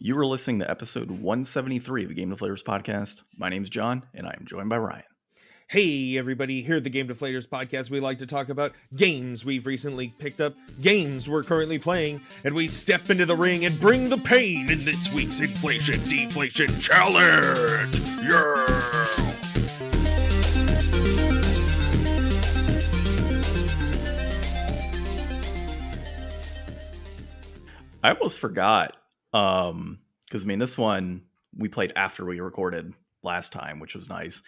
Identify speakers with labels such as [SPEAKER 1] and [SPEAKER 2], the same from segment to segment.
[SPEAKER 1] You were listening to episode 173 of the Game Deflators Podcast. My name's John, and I am joined by Ryan.
[SPEAKER 2] Hey everybody, here at the Game Deflators Podcast, we like to talk about games we've recently picked up, games we're currently playing, and we step into the ring and bring the pain in this week's Inflation Deflation Challenge! Yeah!
[SPEAKER 1] I almost forgot, because I mean, this one we played after we recorded last time, which was nice.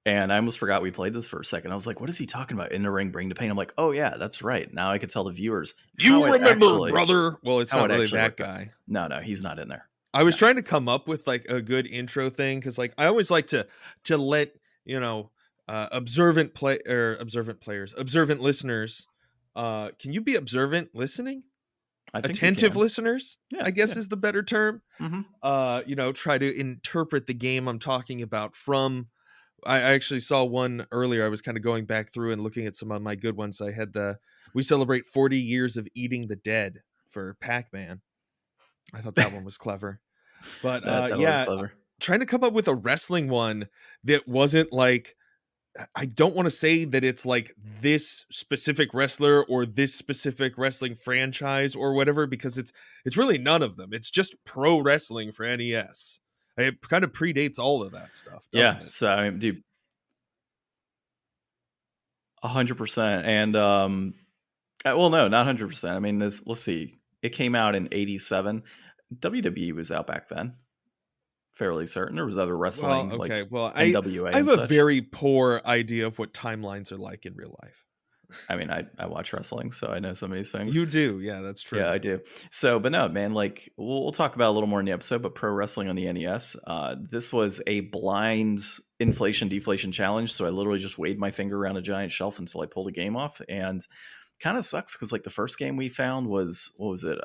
[SPEAKER 1] And I almost forgot we played this for a second. I was like, what is he talking about? In the ring, bring the pain. I'm like, oh yeah, that's right. Now I could tell the viewers.
[SPEAKER 2] You remember, brother? Well, it's not really that guy.
[SPEAKER 1] No, he's not in there.
[SPEAKER 2] I was trying to come up with like a good intro thing, because like I always like to let, you know, observant listeners, can you be observant listening? Attentive listeners, I guess is the better term.
[SPEAKER 1] Mm-hmm.
[SPEAKER 2] You know, try to interpret the game I'm talking about from. I actually saw one earlier. I was kind of going back through and looking at some of my good ones. I had we celebrate 40 years of eating the dead for Pac-Man. I thought that one was clever. But
[SPEAKER 1] that was clever.
[SPEAKER 2] Trying to come up with a wrestling one that wasn't like, I don't want to say that it's like this specific wrestler or this specific wrestling franchise or whatever, because it's really none of them. It's just pro wrestling for NES. It kind of predates all of that stuff.
[SPEAKER 1] Yeah.
[SPEAKER 2] It?
[SPEAKER 1] So I mean, dude, 100%. And well, no, not 100%. I mean, let's see. It came out in '87. WWE was out back then. Fairly certain. There was other wrestling.
[SPEAKER 2] Well, okay.
[SPEAKER 1] Like
[SPEAKER 2] well,
[SPEAKER 1] NWA
[SPEAKER 2] I have a very poor idea of what timelines are like in real life.
[SPEAKER 1] I mean, I watch wrestling, so I know some of these things.
[SPEAKER 2] You do. Yeah, that's true.
[SPEAKER 1] Yeah, I do. So, but no, man, like we'll talk about a little more in the episode, but pro wrestling on the NES. This was a blind inflation deflation challenge. So I literally just waved my finger around a giant shelf until I pulled a game off, and kind of sucks because like the first game we found was, what was it?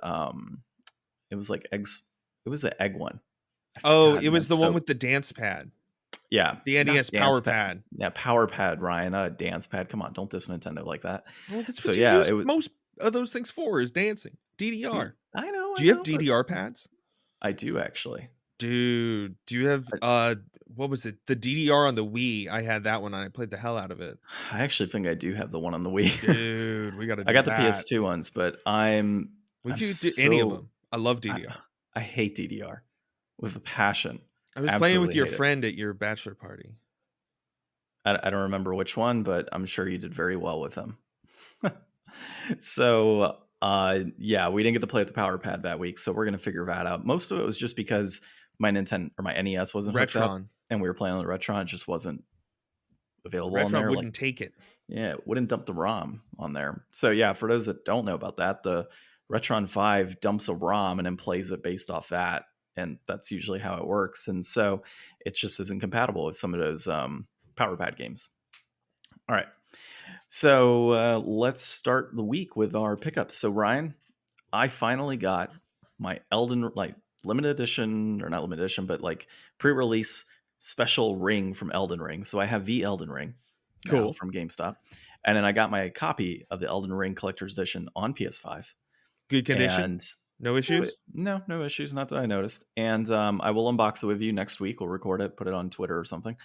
[SPEAKER 1] It was like eggs. It was an egg one.
[SPEAKER 2] Oh, it was the one with the dance pad.
[SPEAKER 1] Yeah.
[SPEAKER 2] The NES Power Pad.
[SPEAKER 1] Yeah, Power Pad, Ryan, not a dance pad. Come on, don't diss Nintendo like that.
[SPEAKER 2] Well, that's what you use most of those things for, is dancing. DDR.
[SPEAKER 1] I know.
[SPEAKER 2] Do you have DDR pads?
[SPEAKER 1] I do, actually.
[SPEAKER 2] Dude, do you have what was it? The DDR on the Wii. I had that one and I played the hell out of it.
[SPEAKER 1] I actually think I do have the one on the Wii.
[SPEAKER 2] Dude, we gotta do
[SPEAKER 1] I got
[SPEAKER 2] that.
[SPEAKER 1] The PS2 ones, but
[SPEAKER 2] Would you do any of them? I love DDR.
[SPEAKER 1] I hate DDR with a passion.
[SPEAKER 2] I was playing with your friend at your bachelor party.
[SPEAKER 1] I don't remember which one, but I'm sure you did very well with them. So, yeah, we didn't get to play with the Power Pad that week, so we're gonna figure that out. Most of it was just because my Nintendo or my NES wasn't hooked up, and we were playing on the Retron. It just wasn't available on there.
[SPEAKER 2] Wouldn't take it.
[SPEAKER 1] Yeah, it wouldn't dump the ROM on there. So yeah, for those that don't know about that, the Retron 5 dumps a ROM and then plays it based off that. And that's usually how it works. And so it just isn't compatible with some of those Power Pad games. All right. So let's start the week with our pickups. So Ryan, I finally got my limited edition, or not limited edition, but like pre-release special ring from Elden Ring. So I have the Elden Ring.
[SPEAKER 2] Cool.
[SPEAKER 1] From GameStop. And then I got my copy of the Elden Ring Collector's Edition on PS5.
[SPEAKER 2] Good condition.
[SPEAKER 1] And
[SPEAKER 2] no issues?
[SPEAKER 1] No issues. Not that I noticed. And I will unbox it with you next week. We'll record it, put it on Twitter or something.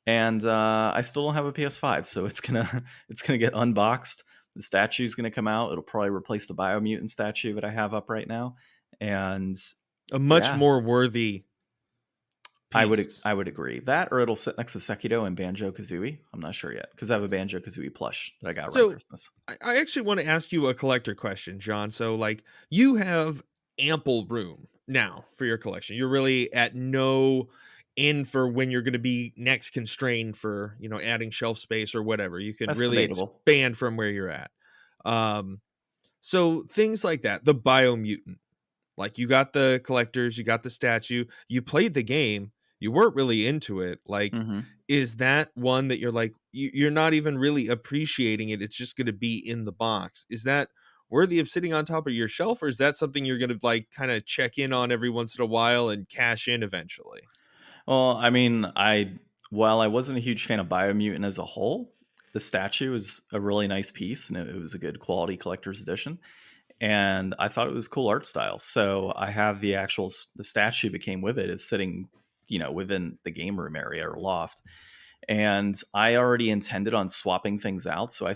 [SPEAKER 1] And I still don't have a PS5, so it's gonna get unboxed. The statue is gonna come out. It'll probably replace the Biomutant statue that I have up right now. And
[SPEAKER 2] a much more worthy piece.
[SPEAKER 1] I would agree. That, or it'll sit next to Sekiro and Banjo-Kazooie. I'm not sure yet, because I have a Banjo-Kazooie plush that I got around Christmas.
[SPEAKER 2] I actually want to ask you a collector question, John. So like, you have ample room now for your collection. You're really at no end for when you're going to be next constrained for, you know, adding shelf space or whatever. You can really expand from where you're at. So things like that, the Biomutant, like you got the collectors, you got the statue, you played the game, you weren't really into it. Like, is that one that you're like, you're not even really appreciating it? It's just going to be in the box. Is that worthy of sitting on top of your shelf, or is that something you're going to like kind of check in on every once in a while and cash in eventually?
[SPEAKER 1] Well, I mean, while I wasn't a huge fan of Biomutant as a whole, the statue is a really nice piece and it was a good quality collector's edition. and I thought it was cool art style. So I have the the statue that came with it is sitting, within the game room area or loft. And I already intended on swapping things out. So I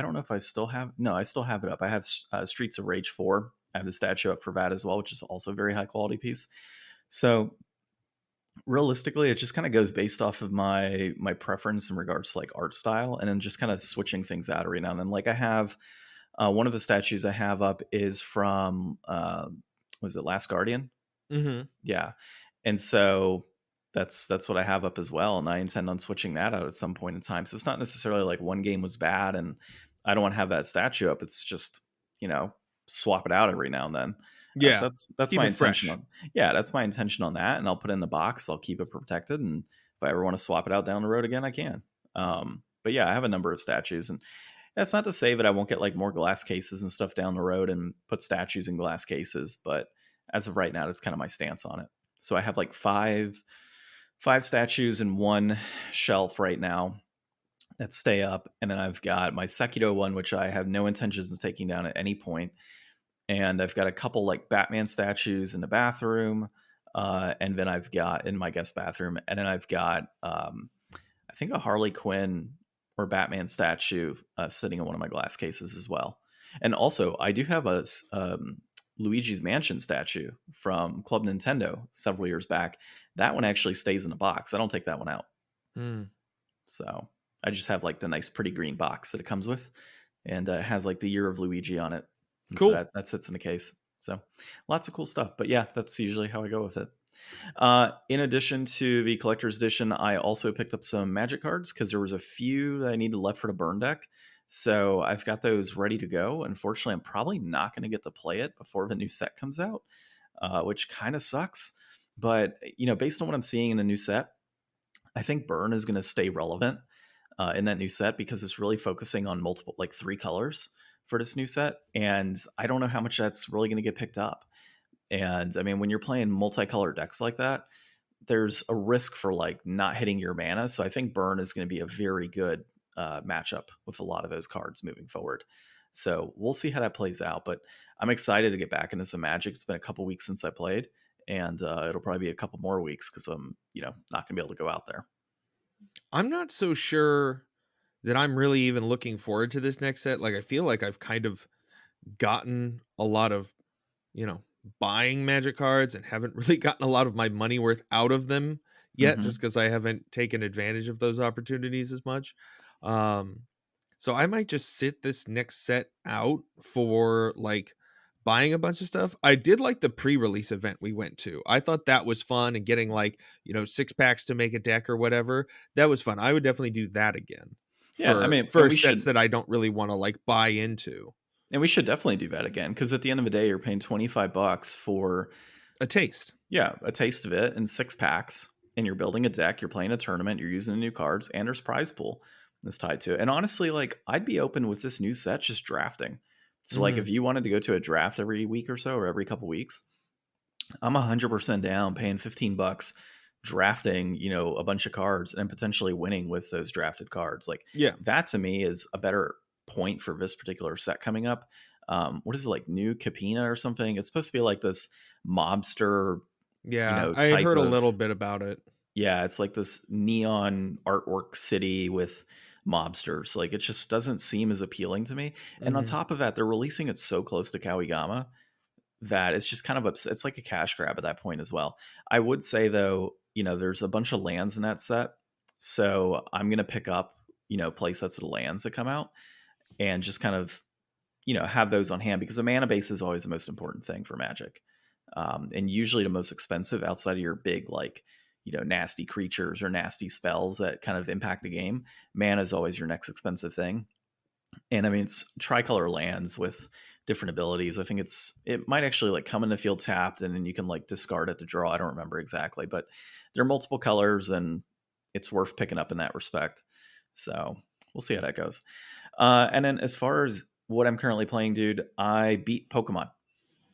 [SPEAKER 1] don't know if I still have, no, I still have it up. I have Streets of Rage 4. I have the statue up for that as well, which is also a very high quality piece. So realistically, it just kind of goes based off of my preference in regards to like art style, and then just kind of switching things out every now and then. Like I have one of the statues I have up is from was it Last Guardian?
[SPEAKER 2] Mm-hmm.
[SPEAKER 1] Yeah. And so that's what I have up as well, and I intend on switching that out at some point in time. So it's not necessarily like one game was bad and I don't want to have that statue up. It's just, swap it out every now and then. So
[SPEAKER 2] Yeah.
[SPEAKER 1] that's
[SPEAKER 2] Keep
[SPEAKER 1] my
[SPEAKER 2] it
[SPEAKER 1] intention
[SPEAKER 2] fresh.
[SPEAKER 1] on, yeah, that's my intention on that, and I'll put it in the box. I'll keep it protected, and if I ever want to swap it out down the road again, I can. But yeah, I have a number of statues, and that's not to say that I won't get like more glass cases and stuff down the road and put statues in glass cases, but as of right now, that's kind of my stance on it. So I have like five statues in one shelf right now that stay up, and then I've got my Sekiro one, which I have no intentions of taking down at any point, and I've got a couple like Batman statues in the bathroom, and then I've got in my guest bathroom, and then I've got I think a Harley Quinn or Batman statue sitting in one of my glass cases as well. And also, I do have a Luigi's Mansion statue from Club Nintendo several years back. That one actually stays in the box. I don't take that one out.
[SPEAKER 2] Mm.
[SPEAKER 1] So I just have like the nice, pretty green box that it comes with, and it has like the year of Luigi on it. And
[SPEAKER 2] Cool.
[SPEAKER 1] so that sits in the case. So lots of cool stuff. But yeah, that's usually how I go with it. In addition to the collector's edition, I also picked up some magic cards because there was a few that I needed left for the burn deck. So I've got those ready to go. Unfortunately, I'm probably not going to get to play it before the new set comes out, which kind of sucks. But, based on what I'm seeing in the new set, I think burn is going to stay relevant in that new set because it's really focusing on multiple, like 3 colors for this new set. And I don't know how much that's really going to get picked up. And I mean, when you're playing multicolored decks like that, there's a risk for like not hitting your mana. So I think burn is going to be a very good matchup with a lot of those cards moving forward. So we'll see how that plays out. But I'm excited to get back into some Magic. It's been a couple weeks since I played, and it'll probably be a couple more weeks because I'm, not going to be able to go out there.
[SPEAKER 2] I'm not so sure that I'm really even looking forward to this next set. Like, I feel like I've kind of gotten a lot of, buying Magic cards and haven't really gotten a lot of my money worth out of them yet,
[SPEAKER 1] Mm-hmm.
[SPEAKER 2] just because I haven't taken advantage of those opportunities as much. So I might just sit this next set out for like buying a bunch of stuff. I did like the pre-release event we went to. I thought that was fun, and getting like, 6 packs to make a deck or whatever. That was fun. I would definitely do that again
[SPEAKER 1] Yeah, I mean,
[SPEAKER 2] for
[SPEAKER 1] we
[SPEAKER 2] sets
[SPEAKER 1] should,
[SPEAKER 2] that I don't really want to like buy into.
[SPEAKER 1] and we should definitely do that again because at the end of the day, you're paying $25 for
[SPEAKER 2] A taste.
[SPEAKER 1] a taste of it in 6 packs, and you're building a deck, you're playing a tournament, you're using the new cards, and there's prize pool that's tied to it. And honestly, like I'd be open with this new set just drafting. So like if you wanted to go to a draft every week or so, or every couple weeks, I'm 100% down paying $15 drafting, a bunch of cards and potentially winning with those drafted cards. Like
[SPEAKER 2] Yeah.
[SPEAKER 1] that to me is a better point for this particular set coming up. What is it, like New Capina or something? It's supposed to be like this mobster,
[SPEAKER 2] Yeah, I
[SPEAKER 1] type
[SPEAKER 2] heard a
[SPEAKER 1] of,
[SPEAKER 2] little bit about it.
[SPEAKER 1] yeah, it's like this neon artwork city with mobsters. Like it just doesn't seem as appealing to me. And on
[SPEAKER 2] Mhm.
[SPEAKER 1] top of that, they're releasing it so close to Kawigama that it's just kind of it's like a cash grab at that point as well. I would say though, there's a bunch of lands in that set. So I'm gonna pick up, play sets of the lands that come out and just kind of, have those on hand because the mana base is always the most important thing for Magic. And usually the most expensive outside of your big like, nasty creatures or nasty spells that kind of impact the game. Mana is always your next expensive thing. And I mean, it's tricolor lands with different abilities. I think it might actually like come in the field tapped and then you can like discard it to draw. I don't remember exactly, but there are multiple colors and it's worth picking up in that respect. So we'll see how that goes. And then as far as what I'm currently playing, dude, I beat Pokemon.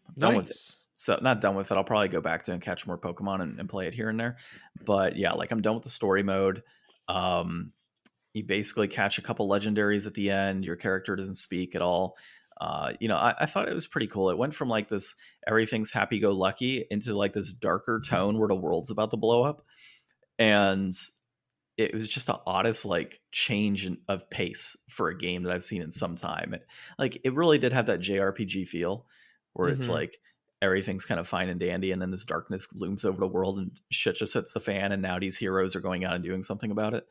[SPEAKER 1] I'm done with it.
[SPEAKER 2] Nice.
[SPEAKER 1] So not done with it. I'll probably go back to and catch more Pokemon and play it here and there. But yeah, like I'm done with the story mode. You basically catch a couple legendaries at the end. Your character doesn't speak at all. I thought it was pretty cool. It went from like this everything's happy go lucky into like this darker tone where the world's about to blow up, and it was just the oddest like of pace for a game that I've seen in some time. Like it really did have that JRPG feel, where it's
[SPEAKER 2] Mm-hmm.
[SPEAKER 1] like everything's kind of fine and dandy, and then this darkness looms over the world, and shit just hits the fan, and now these heroes are going out and doing something about it.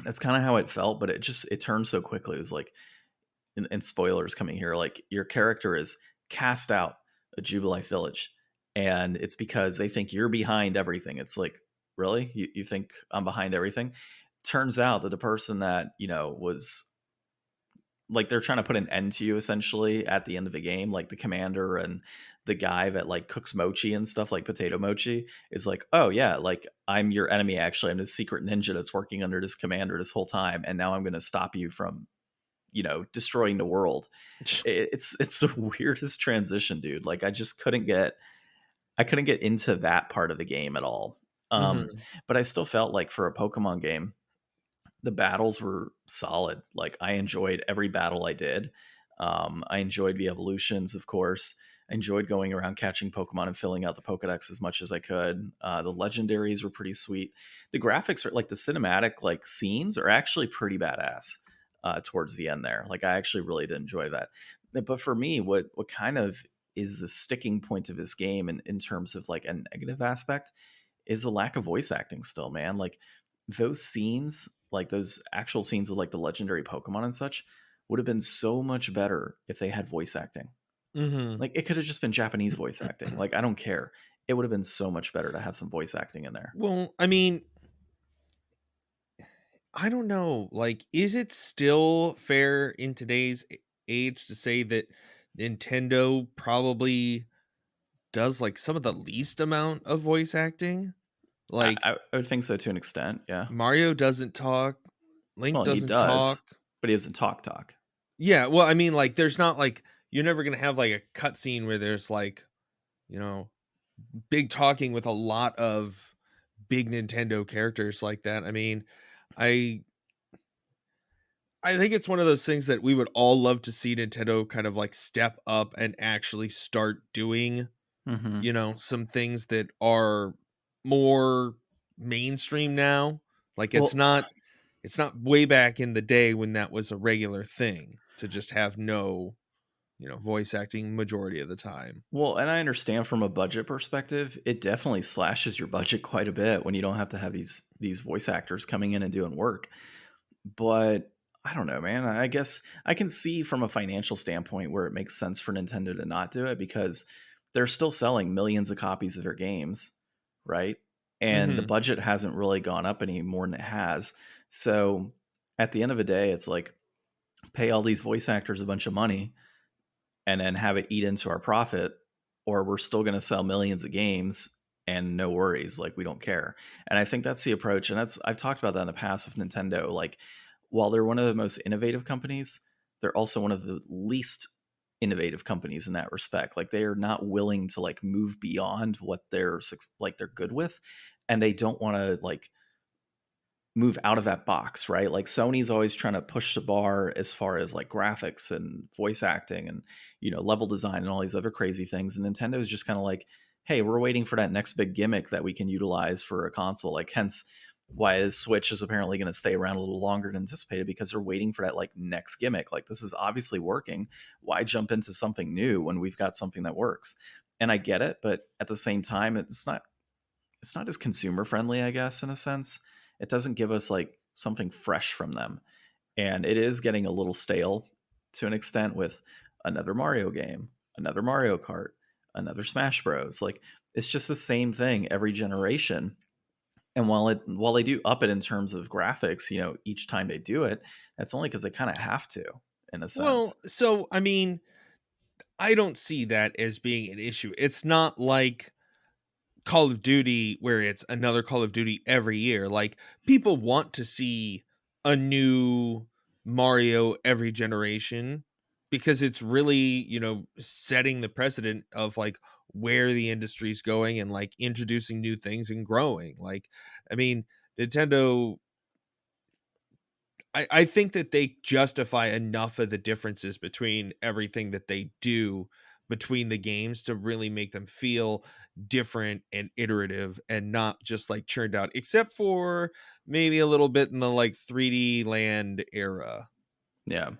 [SPEAKER 1] That's kind of how it felt, but it turned so quickly. It was like, and spoilers coming here, like your character is cast out a Jubilife village, and it's because they think you're behind everything. It's like, really, you think I'm behind everything? Turns out that the person that was like, they're trying to put an end to you essentially at the end of the game, like the commander and the guy that like cooks mochi and stuff, like potato mochi, is like, oh yeah, like I'm your enemy, actually I'm this secret ninja that's working under this commander this whole time, and now I'm going to stop you from destroying the world. It's the weirdest transition, dude. Like I couldn't get into that part of the game at all.
[SPEAKER 2] Mm-hmm.
[SPEAKER 1] But I still felt like for a Pokemon game, the battles were solid. Like I enjoyed every battle I did. I enjoyed the evolutions, of course. I enjoyed going around catching Pokemon and filling out the Pokedex as much as I could. The legendaries were pretty sweet. The graphics are like the cinematic like scenes are actually pretty badass towards the end there. Like I actually really did enjoy that. But for me, what kind of is the sticking point of this game in terms of like a negative aspect is a lack of voice acting still, man. Like those scenes, like those actual scenes with like the legendary Pokemon and such, would have been so much better if they had voice acting.
[SPEAKER 2] Mm-hmm.
[SPEAKER 1] Like it could have just been Japanese voice acting. Like I don't care. It would have been so much better to have some voice acting in there.
[SPEAKER 2] Well, I mean, I don't know. Like, is it still fair in today's age to say that Nintendo probably does like some of the least amount of voice acting? Like,
[SPEAKER 1] I would think so to an extent. Yeah.
[SPEAKER 2] Mario doesn't talk, Link
[SPEAKER 1] Well, he
[SPEAKER 2] doesn't
[SPEAKER 1] does,
[SPEAKER 2] talk.
[SPEAKER 1] but he doesn't talk.
[SPEAKER 2] Yeah, well, I mean, like, there's not like you're never gonna have like a cutscene where there's like, you know, big talking with a lot of big Nintendo characters like that. I mean, I I think it's one of those things that we would all love to see Nintendo kind of like step up and actually start doing,
[SPEAKER 1] Hmm.
[SPEAKER 2] some things that are more mainstream now. Like
[SPEAKER 1] Well,
[SPEAKER 2] it's not way back in the day when that was a regular thing to just have no, voice acting majority of the time.
[SPEAKER 1] and I understand from a budget perspective, it definitely slashes your budget quite a bit when you don't have to have these voice actors coming in and doing work. But I don't know, man. I guess I can see from a financial standpoint where it makes sense for Nintendo to not do it, because they're still selling millions of copies of their games, right? And the
[SPEAKER 2] Mhm.
[SPEAKER 1] budget hasn't really gone up any more than it has. So at the end of the day, it's like, pay all these voice actors a bunch of money and then have it eat into our profit, or we're still going to sell millions of games and no worries, like we don't care. And I think that's the approach, and that's, I've talked about that in the past with Nintendo. Like while they're one of the most innovative companies, they're also one of the least innovative companies in that respect. Like they are not willing to like move beyond what they're good with, and they don't want to like move out of that box, right? Like Sony's always trying to push the bar as far as like graphics and voice acting and level design and all these other crazy things. And Nintendo is just kind of like, hey, we're waiting for that next big gimmick that we can utilize for a console. Like hence why the Switch is apparently going to stay around a little longer than anticipated, because they're waiting for that like next gimmick. Like this is obviously working. Why jump into something new when we've got something that works? And I get it, but at the same time, it's not as consumer friendly, I guess, in a sense. It doesn't give us like something fresh from them. And it is getting a little stale to an extent with another Mario game, another Mario Kart, another Smash Bros. Like it's just the same thing every generation. And while they do up it in terms of graphics, each time they do it, that's only because they kind of have to, in a sense.
[SPEAKER 2] Well, so I mean, I don't see that as being an issue. It's not like Call of Duty where it's another Call of Duty every year. Like people want to see a new Mario every generation because it's really, setting the precedent of like where the industry's going and like introducing new things and growing. Like I mean, Nintendo I think that they justify enough of the differences between everything that they do between the games to really make them feel different and iterative and not just like churned out, except for maybe a little bit in the like 3D land era.
[SPEAKER 1] Yeah.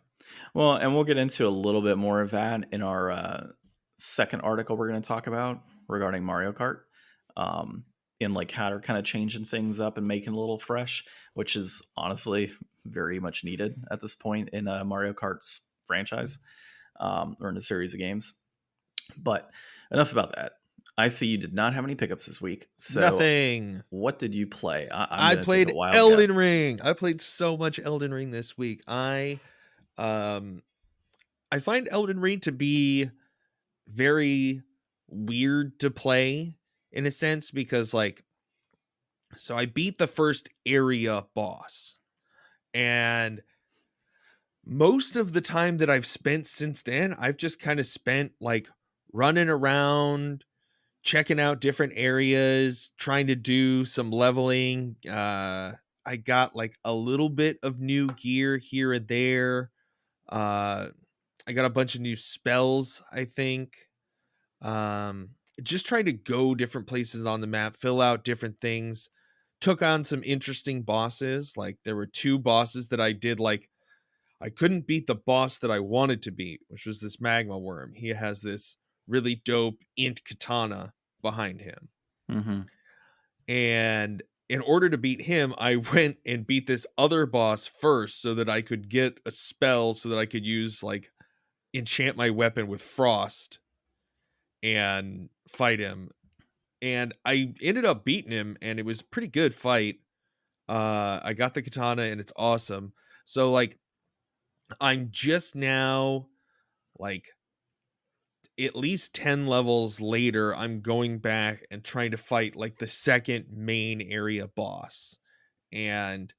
[SPEAKER 1] Well, and we'll get into a little bit more of that in our second article we're going to talk about regarding Mario Kart. Um, in like how they're kind of changing things up and making it a little fresh, which is honestly very much needed at this point in Mario Kart's franchise, or in a series of games. But enough about that. I see you did not have any pickups this week. So
[SPEAKER 2] Nothing.
[SPEAKER 1] what did you play? I'm
[SPEAKER 2] I
[SPEAKER 1] going to take a
[SPEAKER 2] played
[SPEAKER 1] wild guess.
[SPEAKER 2] Elden Ring. I played so much Elden Ring this week. Um I find Elden Ring to be very weird to play in a sense because like so I beat the first area boss, and most of the time that I've spent since then I've just kind of spent like running around, checking out different areas, trying to do some leveling. I got like a little bit of new gear here and there. I got a bunch of new spells, I think. Um, just trying to go different places on the map, fill out different things. Took on some interesting bosses. Like there were two bosses that I did like I couldn't beat the boss that I wanted to beat, which was this magma worm. He has this really dope int katana behind him.
[SPEAKER 1] Mm-hmm.
[SPEAKER 2] And in order to beat him, I went and beat this other boss first so that I could get a spell so that I could use like enchant my weapon with frost and fight him. And I ended up beating him, and it was a pretty good fight. I got the katana and it's awesome. So like I'm just now like at least 10 levels later, I'm going back and trying to fight like the second main area boss. And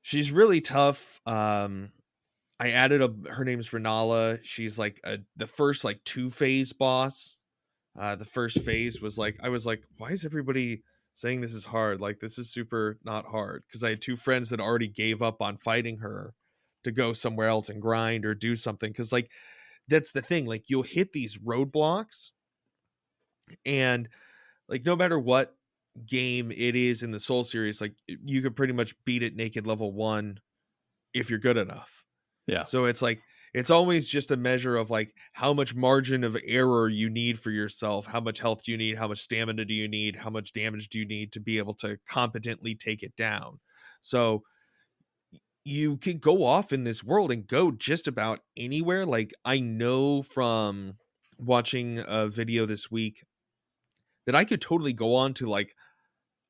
[SPEAKER 2] she's really tough. I added her name's Renala. She's like the first like 2-phase boss. The first phase was like I was like, why is everybody saying this is hard? Like this is super not hard, because I had two friends that already gave up on fighting her to go somewhere else and grind or do something. Because like that's the thing, like you'll hit these roadblocks, and like no matter what game it is in the Soul series, like you could pretty much beat it naked level 1 if you're good enough.
[SPEAKER 1] Yeah.
[SPEAKER 2] So it's like it's always just a measure of like how much margin of error you need for yourself, how much health do you need, how much stamina do you need, how much damage do you need to be able to competently take it down. So you can go off in this world and go just about anywhere. Like I know from watching a video this week that I could totally go on to like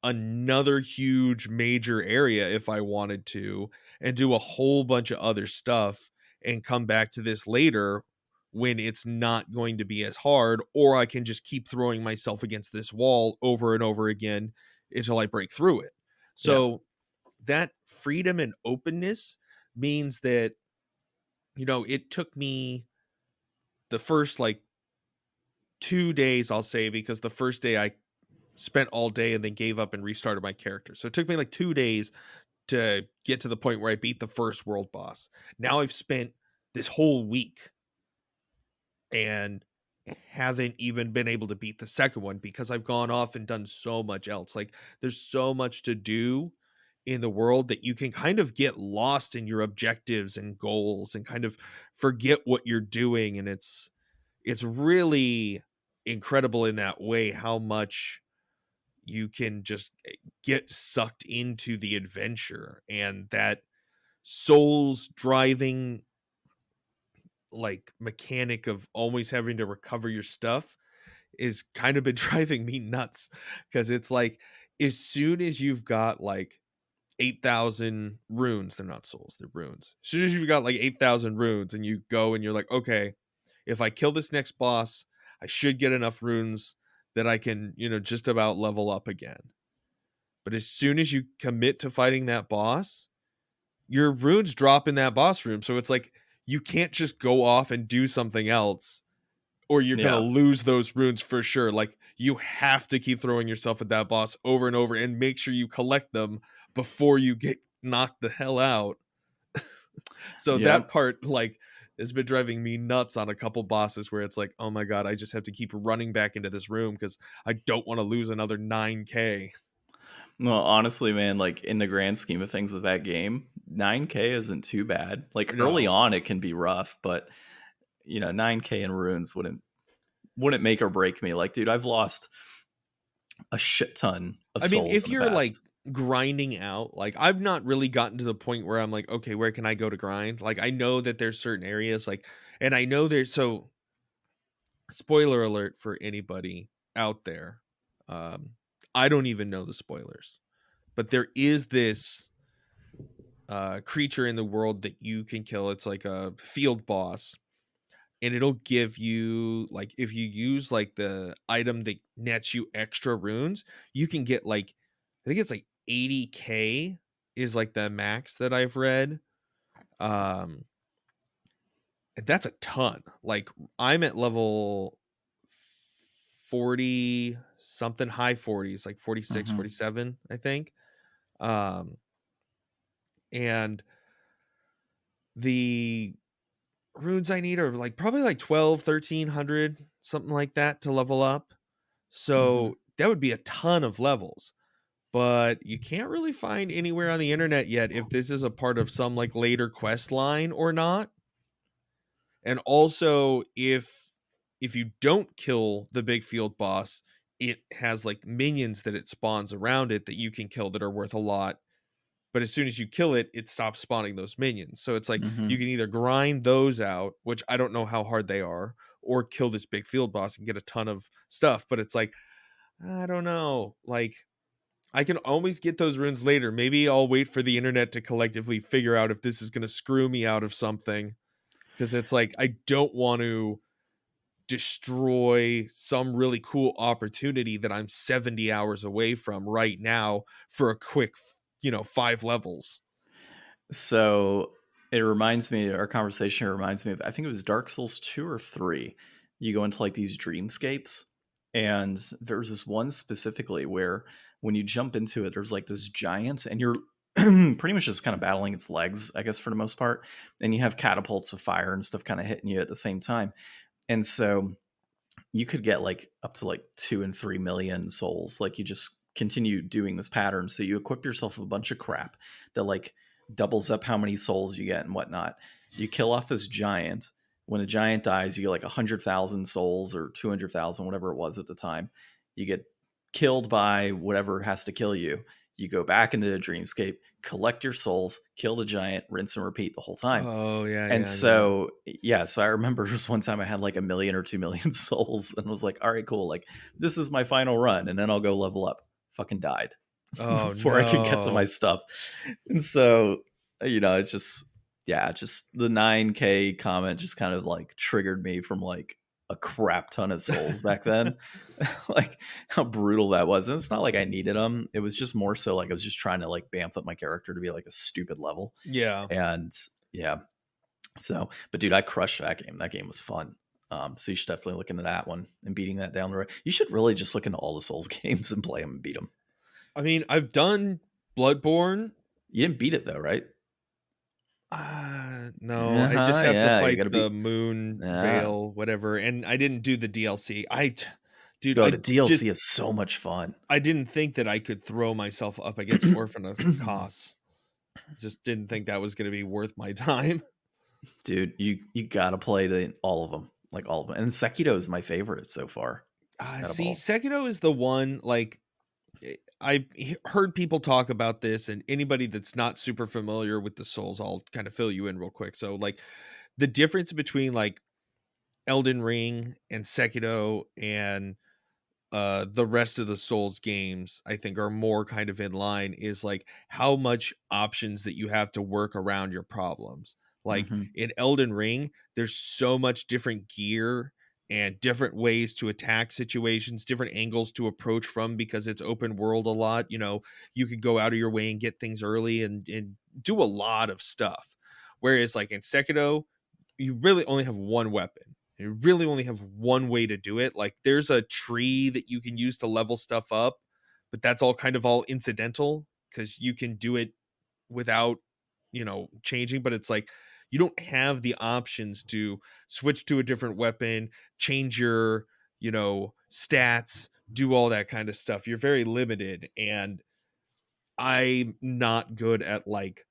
[SPEAKER 2] another huge major area if I wanted to and do a whole bunch of other stuff and come back to this later when it's not going to be as hard, or I can just keep throwing myself against this wall over and over again until I break through it.
[SPEAKER 1] Yeah.
[SPEAKER 2] So that freedom and openness means that, you know, it took me the first like 2 days, I'll say, because the first day I spent all day and then gave up and restarted my character. So it took me like 2 days to get to the point where I beat the first world boss. Now I've spent this whole week and haven't even been able to beat the second one because I've gone off and done so much else. Like there's so much to do in the world that you can kind of get lost in your objectives and goals and kind of forget what you're doing. And it's really incredible in that way how much you can just get sucked into the adventure, and that souls driving like mechanic of always having to recover your stuff is kind of been driving me nuts, because it's like as soon as you've got like 8,000 runes, they're not souls, they're runes. As soon as you've got like 8,000 runes and you go and you're like, okay, if I kill this next boss, I should get enough runes that I can, you know, just about level up again. But as soon as you commit to fighting that boss, your runes drop in that boss room. So it's like you can't just go off and do something else, or you're going to
[SPEAKER 1] Yeah.
[SPEAKER 2] lose those runes for sure. Like you have to keep throwing yourself at that boss over and over and make sure you collect them before you get knocked the hell out. So that
[SPEAKER 1] Yep.
[SPEAKER 2] part like has been driving me nuts on a couple bosses where it's like, oh my god, I just have to keep running back into this room because I don't want to lose another 9K.
[SPEAKER 1] Well, honestly, man, like in the grand scheme of things with that game, 9K isn't too bad. Like early
[SPEAKER 2] No.
[SPEAKER 1] on, it can be rough, but 9K in runes wouldn't make or break me. Like, dude, I've lost a shit ton of
[SPEAKER 2] I mean,
[SPEAKER 1] souls
[SPEAKER 2] if
[SPEAKER 1] in the
[SPEAKER 2] you're like
[SPEAKER 1] past.
[SPEAKER 2] grinding out, like I've not really gotten to the point where I'm like, okay, where can I go to grind? Like I know that there's certain areas like, and I know there's so spoiler alert for anybody out there. Um, I don't even know the spoilers, but there is this creature in the world that you can kill. It's like a field boss, and it'll give you like if you use like the item that nets you extra runes, you can get like I think it's like 80K is like the max that I've read. Um and that's a ton. Like I'm at level 40 something, high 40s, like 46,
[SPEAKER 1] Hmm.
[SPEAKER 2] 47, I think. Um and the runes I need are like probably like 12, 1300, something like that to level up.
[SPEAKER 1] Hmm.
[SPEAKER 2] So that would be a ton of levels. But you can't really find anywhere on the internet yet if this is a part of some like later quest line or not. And also if you don't kill the big field boss, it has like minions that it spawns around it that you can kill that are worth a lot. But as soon as you kill it, it stops spawning those minions. So it's like
[SPEAKER 1] Hmm.
[SPEAKER 2] you can either grind those out, which I don't know how hard they are, or kill this big field boss and get a ton of stuff. But it's like, I don't know. Like, I can always get those runes later. Maybe I'll wait for the internet to collectively figure out if this is going to screw me out of something. Because it's like, I don't want to destroy some really cool opportunity that I'm 70 hours away from right now for a quick, 5 levels.
[SPEAKER 1] So it reminds me, our conversation reminds me of, I think it was Dark Souls 2 or 3. You go into like these dreamscapes, and there was this one specifically where when you jump into it, there's like this giant, and you're pretty much just kind of battling its legs, I guess, for the most part. And you have catapults of fire and stuff kind of hitting you at the same time. And so you could get like up to like 2 and 3 million souls. Like you just continue doing this pattern. So you equip yourself with a bunch of crap that like doubles up how many souls you get and whatnot. You kill off this giant. When a giant dies, you get like 100,000 souls or 200,000, whatever it was at the time. You get killed by whatever has to kill you. You go back into the dreamscape, collect your souls, kill the giant, rinse and repeat the whole time.
[SPEAKER 2] Oh, yeah,
[SPEAKER 1] And
[SPEAKER 2] yeah, yeah.
[SPEAKER 1] so, yeah, so I remember just one time I had like 1 million or 2 million souls and was like, all right, cool. Like, this is my final run. And then I'll go level up. Fucking died
[SPEAKER 2] Oh,
[SPEAKER 1] before I could get to my
[SPEAKER 2] no.
[SPEAKER 1] stuff. And so, it's just, yeah, just the 9K comment just kind of like triggered me from like a crap ton of souls back then. Like, how brutal that was. And it's not like I needed them. It was just more so like I was just trying to like bamf up my character to be like a stupid level.
[SPEAKER 2] Yeah.
[SPEAKER 1] And yeah, so, but dude, I crushed that game. That game was fun. So you should definitely look into that one and beating that down the road. You should really just look into all the Souls games and play them and beat them.
[SPEAKER 2] I mean, I've done Bloodborne.
[SPEAKER 1] You didn't beat it though, right?
[SPEAKER 2] No, I just
[SPEAKER 1] Uh-huh,
[SPEAKER 2] have to
[SPEAKER 1] yeah, you
[SPEAKER 2] fight
[SPEAKER 1] got to
[SPEAKER 2] the
[SPEAKER 1] beat.
[SPEAKER 2] Moon
[SPEAKER 1] Yeah,
[SPEAKER 2] Veil, whatever, and I didn't do the DLC. Dude,
[SPEAKER 1] go to DLC is so much fun,
[SPEAKER 2] I didn't think that I could throw myself up against Orphan of Kos. Just didn't think that was going to be worth my time.
[SPEAKER 1] dude. You got to play all of them, like all of them. And Sekiro is my favorite so far out of
[SPEAKER 2] See,
[SPEAKER 1] all.
[SPEAKER 2] Sekiro is the one, like, I heard people talk about this, and anybody that's not super familiar with the Souls, I'll kind of fill you in real quick. So, like, the difference between, like, Elden Ring and Sekiro and the rest of the Souls games, I think, are more kind of in line is like how much options that you have to work around your problems. Like
[SPEAKER 1] Hmm.
[SPEAKER 2] in Elden Ring, there's so much different gear and different ways to attack situations, different angles to approach from because it's open world a lot. You could go out of your way and get things early and do a lot of stuff. Whereas like in Sekiro, you really only have one weapon. You really only have one way to do it. Like there's a tree that you can use to level stuff up, but that's all kind of all incidental because you can do it without changing, but it's like you don't have the options to switch to a different weapon, change your, stats, do all that kind of stuff. You're very limited, and I'm not good at like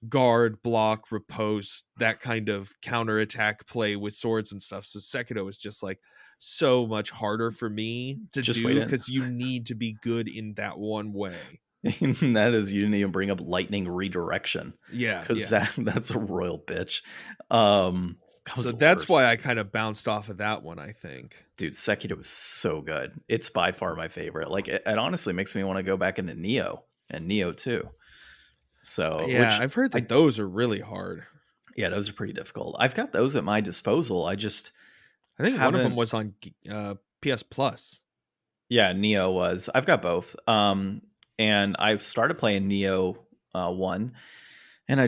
[SPEAKER 2] guard, block, riposte, that kind of counterattack play with swords and stuff. So Sekiro is just like so much harder for me to
[SPEAKER 1] Just wait
[SPEAKER 2] do
[SPEAKER 1] in.
[SPEAKER 2] because you need to be good in that one way.
[SPEAKER 1] That is, you need to bring up lightning redirection,
[SPEAKER 2] Yeah,
[SPEAKER 1] because
[SPEAKER 2] yeah.
[SPEAKER 1] that's a royal bitch. That was
[SPEAKER 2] So
[SPEAKER 1] the
[SPEAKER 2] that's
[SPEAKER 1] worst.
[SPEAKER 2] why I kind of bounced off of that one, I think.
[SPEAKER 1] Dude, Sekiro was so good. It's by far my favorite. Like it honestly makes me want to go back into Neo and Neo 2. So,
[SPEAKER 2] Yeah,
[SPEAKER 1] which
[SPEAKER 2] I've heard that
[SPEAKER 1] I
[SPEAKER 2] those are really hard.
[SPEAKER 1] yeah, those are pretty difficult. I've got those at my disposal. I just
[SPEAKER 2] I think one of them
[SPEAKER 1] haven't.
[SPEAKER 2] was on PS Plus.
[SPEAKER 1] Yeah, Neo was. I've got both. And I started playing Neo 1, and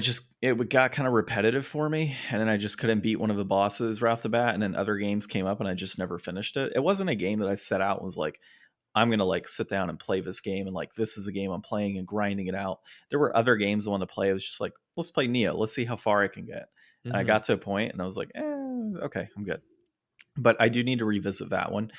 [SPEAKER 1] it got kind of repetitive for me, and then I just couldn't beat one of the bosses right off the bat, and then other games came up and I just never finished it. It wasn't a game that I set out and was like, I'm gonna like sit down and play this game, and like this is a game I'm playing and grinding it out. There were other games I wanted to play. I was just like, let's play Neo. Let's see how far I can get. And I
[SPEAKER 2] Mhm.
[SPEAKER 1] got to a point and I was like, okay, I'm good. But I do need to revisit that one.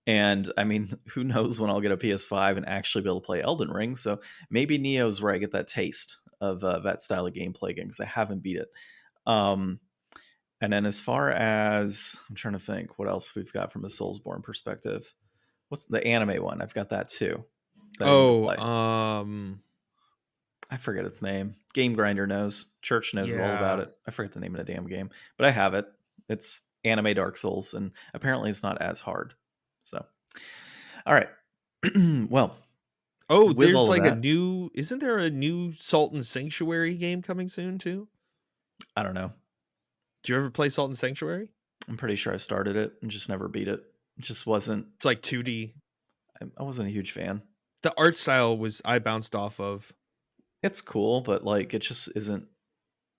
[SPEAKER 1] And I mean, who knows when I'll get a PS5 and actually be able to play Elden Ring. So maybe Neo's where I get that taste of that style of gameplay again, because I haven't beat it. Um, and then as far as, I'm trying to think what else we've got from a Soulsborne perspective. What's the anime one? I've got that too that I need to
[SPEAKER 2] Oh,
[SPEAKER 1] play. I forget its name. Game Grinder knows. Church knows all about
[SPEAKER 2] yeah.
[SPEAKER 1] it. I forget the name of the damn game, but I have it. It's anime Dark Souls, and apparently it's not as hard. So, all right. Well,
[SPEAKER 2] Oh,
[SPEAKER 1] with
[SPEAKER 2] there's
[SPEAKER 1] all of
[SPEAKER 2] like
[SPEAKER 1] that,
[SPEAKER 2] isn't there a new Salt and Sanctuary game coming soon too?
[SPEAKER 1] I don't know.
[SPEAKER 2] Do you ever play Salt and Sanctuary?
[SPEAKER 1] I'm pretty sure I started it and just never beat it. It just wasn't.
[SPEAKER 2] It's like 2D.
[SPEAKER 1] I wasn't a huge fan.
[SPEAKER 2] The art style I bounced off of.
[SPEAKER 1] It's cool, but like it just isn't.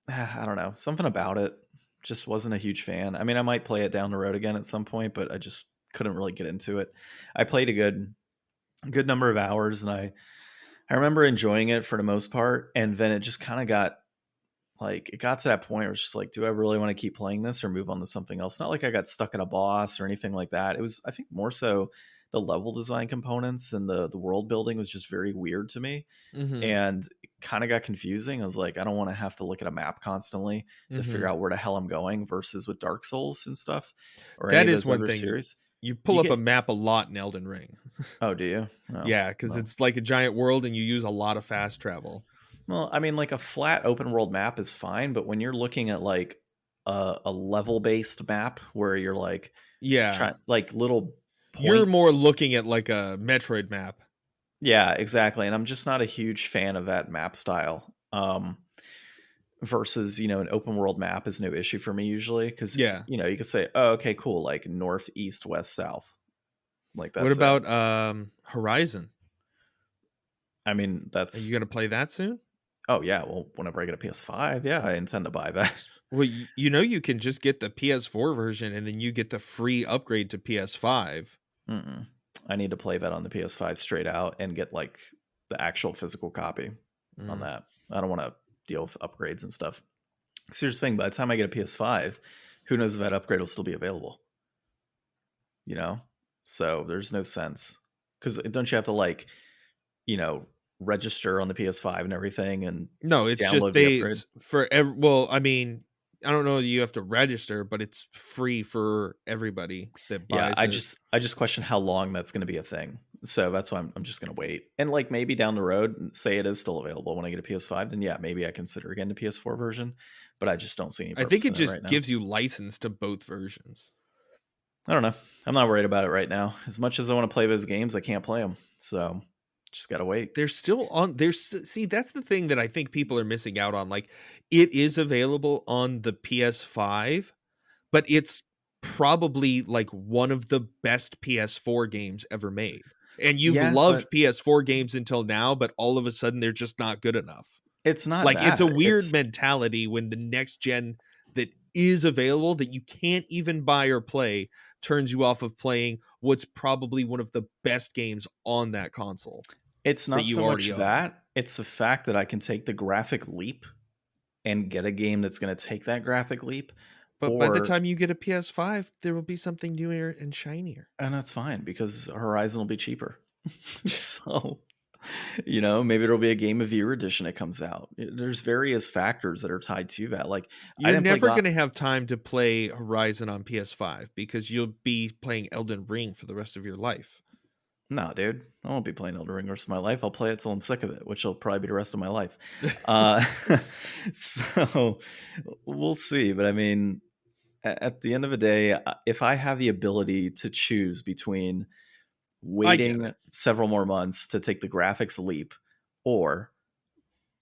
[SPEAKER 1] I don't know. Something about it just wasn't a huge fan. I mean, I might play it down the road again at some point, but I just couldn't really get into it. I played a good number of hours, and I remember enjoying it for the most part, and then it just kind of got like, it got to that point where it's just like, do I really want to keep playing this or move on to something else? Not like I got stuck in a boss or anything like that. It was, I think, more so the level design components and the world building was just very weird to me,
[SPEAKER 2] Mm-hmm.
[SPEAKER 1] and it kind of got confusing. I was like, I don't want to have to look at a map constantly to
[SPEAKER 2] Mm-hmm.
[SPEAKER 1] figure out where the hell I'm going, versus with Dark Souls and stuff or any
[SPEAKER 2] That
[SPEAKER 1] of
[SPEAKER 2] is
[SPEAKER 1] those
[SPEAKER 2] one
[SPEAKER 1] other
[SPEAKER 2] thing.
[SPEAKER 1] series.
[SPEAKER 2] You pull
[SPEAKER 1] You
[SPEAKER 2] up a
[SPEAKER 1] get,
[SPEAKER 2] map a lot in Elden Ring.
[SPEAKER 1] oh, do you? Oh,
[SPEAKER 2] Yeah, because
[SPEAKER 1] well.
[SPEAKER 2] it's like a giant world and you use a lot of fast travel.
[SPEAKER 1] Well, I mean, like a flat open world map is fine, but when you're looking at like a level based map where you're like
[SPEAKER 2] Yeah.
[SPEAKER 1] trying like little
[SPEAKER 2] You're
[SPEAKER 1] points.
[SPEAKER 2] more looking at like a Metroid map.
[SPEAKER 1] Yeah, exactly. And I'm just not a huge fan of that map style. Versus, an open world map is no issue for me usually, because
[SPEAKER 2] Yeah.
[SPEAKER 1] you could say, oh, okay, cool, like north, east, west, south. Like
[SPEAKER 2] What
[SPEAKER 1] that's it.
[SPEAKER 2] about Horizon?
[SPEAKER 1] I mean,
[SPEAKER 2] Are you
[SPEAKER 1] that's
[SPEAKER 2] gonna play that soon?
[SPEAKER 1] oh yeah, well, whenever I get a PS5, yeah, I intend to buy that.
[SPEAKER 2] Well, you can just get the PS4 version and then you get the free upgrade to PS5.
[SPEAKER 1] Mm-mm. I need to play that on the PS5 straight out and get like the actual physical copy on
[SPEAKER 2] Mm.
[SPEAKER 1] that. I don't want to deal with upgrades and stuff. 'Cause here's the thing: by the time I get a PS5, who knows if that upgrade will still be available? You know, so there's no sense, because don't you have to like, you know, register on the PS5 and everything and
[SPEAKER 2] No, it's just
[SPEAKER 1] download the upgrade?
[SPEAKER 2] well, I mean, I don't know that you have to register, but it's free for everybody that
[SPEAKER 1] Yeah,
[SPEAKER 2] buys
[SPEAKER 1] I
[SPEAKER 2] it.
[SPEAKER 1] just I just question how long that's going to be a thing. So that's why I'm just going to wait. And like maybe down the road, say it is still available when I get a PS5, then yeah, maybe I consider again the PS4 version. But I just don't see any
[SPEAKER 2] I think
[SPEAKER 1] purpose
[SPEAKER 2] it
[SPEAKER 1] in it right
[SPEAKER 2] just
[SPEAKER 1] now.
[SPEAKER 2] gives you license to both versions.
[SPEAKER 1] I don't know. I'm not worried about it right now. As much as I want to play those games, I can't play them. So just gotta wait.
[SPEAKER 2] They're still on see, that's the thing that I think people are missing out on. Like, it is available on the PS5, but it's probably like one of the best PS4 games ever made. And you've
[SPEAKER 1] Yeah,
[SPEAKER 2] loved
[SPEAKER 1] but
[SPEAKER 2] PS4 games until now, but all of a sudden they're just not good enough.
[SPEAKER 1] it's not
[SPEAKER 2] Like, it's a
[SPEAKER 1] that.
[SPEAKER 2] weird
[SPEAKER 1] It's
[SPEAKER 2] mentality when the next gen that is available that you can't even buy or play turns you off of playing what's probably one of the best games on that console
[SPEAKER 1] it's
[SPEAKER 2] that
[SPEAKER 1] not
[SPEAKER 2] you
[SPEAKER 1] so much
[SPEAKER 2] already own.
[SPEAKER 1] that. It's the fact that I can take the graphic leap and get a game that's going to take that graphic leap,
[SPEAKER 2] But by the
[SPEAKER 1] or
[SPEAKER 2] time you get a PS5, there will be something newer and shinier.
[SPEAKER 1] and that's fine because Horizon will be cheaper. So, maybe there'll be a Game of Year edition that comes out. There's various factors that are tied to that. Like, I
[SPEAKER 2] You're
[SPEAKER 1] didn't play
[SPEAKER 2] never
[SPEAKER 1] God.
[SPEAKER 2] going to have time to play Horizon on PS5 because you'll be playing Elden Ring for the rest of your life.
[SPEAKER 1] No, dude, I won't be playing Elden Ring the rest of my life. I'll play it till I'm sick of it, which will probably be the rest of my life. Uh, so we'll see. But I mean, at the end of the day, if I have the ability to choose between
[SPEAKER 2] I get
[SPEAKER 1] waiting
[SPEAKER 2] it.
[SPEAKER 1] several more months to take the graphics leap or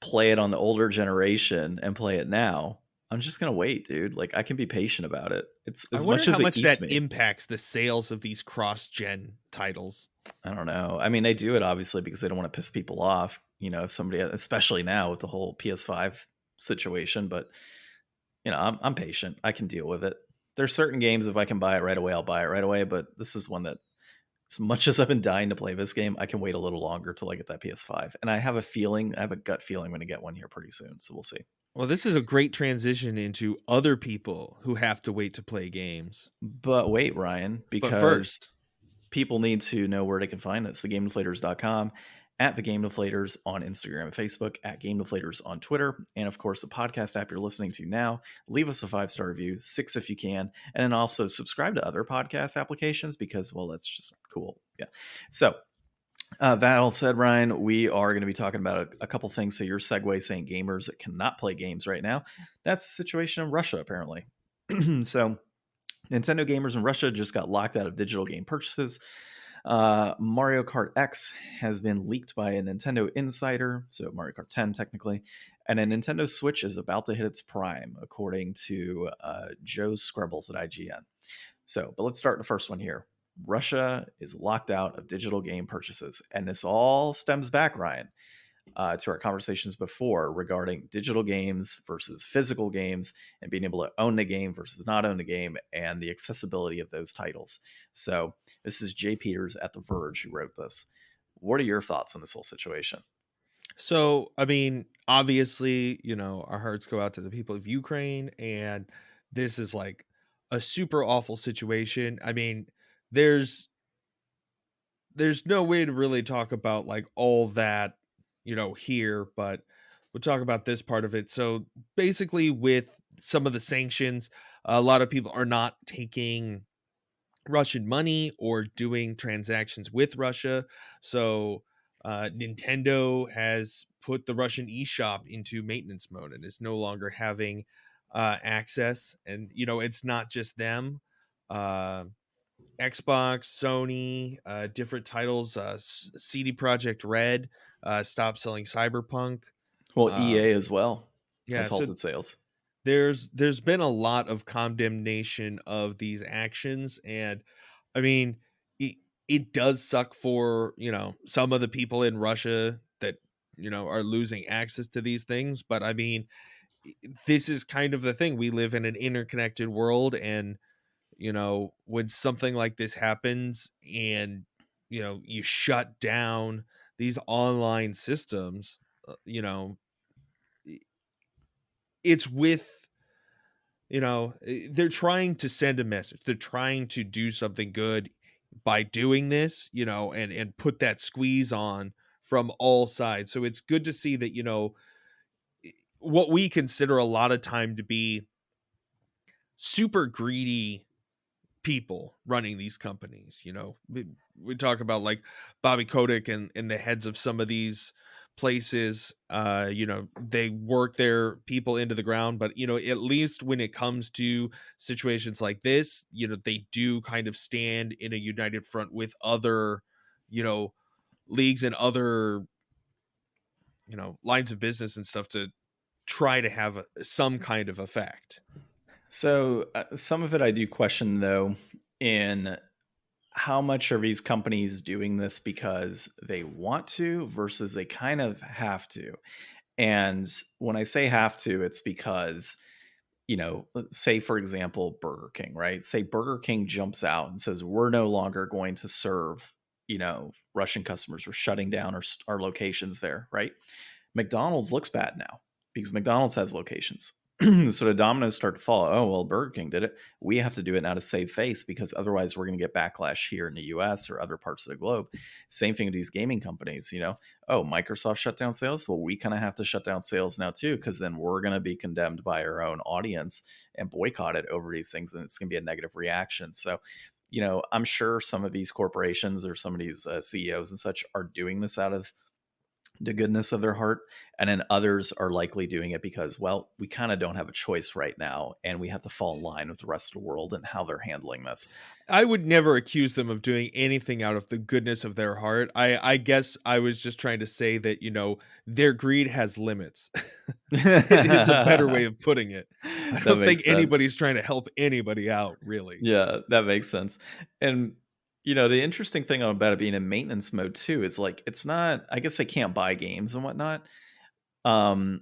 [SPEAKER 1] play it on the older generation and play it now, I'm just gonna wait, dude. Like, I can be patient about it. It's
[SPEAKER 2] I
[SPEAKER 1] as
[SPEAKER 2] wonder
[SPEAKER 1] much as
[SPEAKER 2] how
[SPEAKER 1] it
[SPEAKER 2] much
[SPEAKER 1] eats
[SPEAKER 2] that
[SPEAKER 1] me.
[SPEAKER 2] impacts the sales of these cross-gen titles.
[SPEAKER 1] I don't know. I mean, they do it obviously because they don't want to piss people off. If somebody, especially now with the whole PS5 situation, but I'm patient. I can deal with it. There's certain games if I can buy it right away, I'll buy it right away. But this is one that, as much as I've been dying to play this game, I can wait a little longer till I get that PS5. And I have a gut feeling I'm going to get one here pretty soon. So we'll see.
[SPEAKER 2] Well, this is a great transition into other people who have to wait to play games.
[SPEAKER 1] But wait, Ryan,
[SPEAKER 2] But
[SPEAKER 1] because
[SPEAKER 2] first,
[SPEAKER 1] people need to know where they can find us. TheGameDeflators.com, at The Game Deflators on Instagram and Facebook, at Game Deflators on Twitter, and of course, the podcast app you're listening to now. Leave us a 5-star review, 6 if you can, and then also subscribe to other podcast applications because, well, that's just cool. Yeah. So, that all said, Ryan, we are going to be talking about a couple things. So your segue saying gamers that cannot play games right now, that's the situation in Russia, apparently. So Nintendo gamers in Russia just got locked out of digital game purchases. Mario Kart X has been leaked by a Nintendo insider, so Mario Kart 10 technically, and a Nintendo Switch is about to hit its prime, according to Joe Scrubbles at IGN. But let's start the first one here. Russia is locked out of digital game purchases, and this all stems back, Ryan, to our conversations before regarding digital games versus physical games and being able to own the game versus not own the game and the accessibility of those titles. So this is Jay Peters at The Verge who wrote this. What are your thoughts on this whole situation?
[SPEAKER 2] so I mean, obviously, our hearts go out to the people of Ukraine, and this is like a super awful situation. I mean, there's there's no way to really talk about like all that, here, but we'll talk about this part of it. So basically, with some of the sanctions, a lot of people are not taking Russian money or doing transactions with Russia. So Nintendo has put the Russian eShop into maintenance mode and is no longer having access. And it's not just them. Uh, Xbox, Sony, different titles, CD Project Red stopped selling Cyberpunk.
[SPEAKER 1] Well,
[SPEAKER 2] Uh,
[SPEAKER 1] EA as well
[SPEAKER 2] yeah,
[SPEAKER 1] has
[SPEAKER 2] so
[SPEAKER 1] halted sales.
[SPEAKER 2] there's been a lot of condemnation of these actions, and I mean, it does suck for some of the people in Russia that are losing access to these things. But I mean, this is kind of the thing. We live in an interconnected world, and when something like this happens and you shut down these online systems, it's with they're trying to send a message. They're trying to do something good by doing this, and put that squeeze on from all sides. So it's good to see that what we consider a lot of time to be super greedy people running these companies. We talk about like Bobby Kotick and the heads of some of these places. They work their people into the ground, but at least when it comes to situations like this, they do kind of stand in a united front with other you know leagues and other lines of business and stuff to try to have some kind of effect.
[SPEAKER 1] So some of it I do question, though, in how much are these companies doing this because they want to versus they kind of have to. And when I say have to, it's because, say, for example, Burger King, right? Say Burger King jumps out and says, we're no longer going to serve, Russian customers. We're shutting down our locations there, right? McDonald's looks bad now because McDonald's has locations. So the dominoes start to fall. Oh, well, Burger King did it. We have to do it now to save face, because otherwise we're going to get backlash here in the US or other parts of the globe. Same thing with these gaming companies, Oh, Microsoft shut down sales. Well, we kind of have to shut down sales now too, because then we're going to be condemned by our own audience and boycotted over these things. And it's going to be a negative reaction. So, I'm sure some of these corporations or some of these CEOs and such are doing this out of the goodness of their heart, and then others are likely doing it because, well, we kind of don't have a choice right now, and we have to fall in line with the rest of the world and how they're handling this.
[SPEAKER 2] I would never accuse them of doing anything out of the goodness of their heart. I guess I was just trying to say that, their greed has limits. Is a better way of putting it. I
[SPEAKER 1] That
[SPEAKER 2] don't think
[SPEAKER 1] makes sense.
[SPEAKER 2] anybody's trying to help anybody out, really.
[SPEAKER 1] Yeah, that makes sense. And the interesting thing about it being in maintenance mode too is, like, it's not, I guess they can't buy games and whatnot. Um,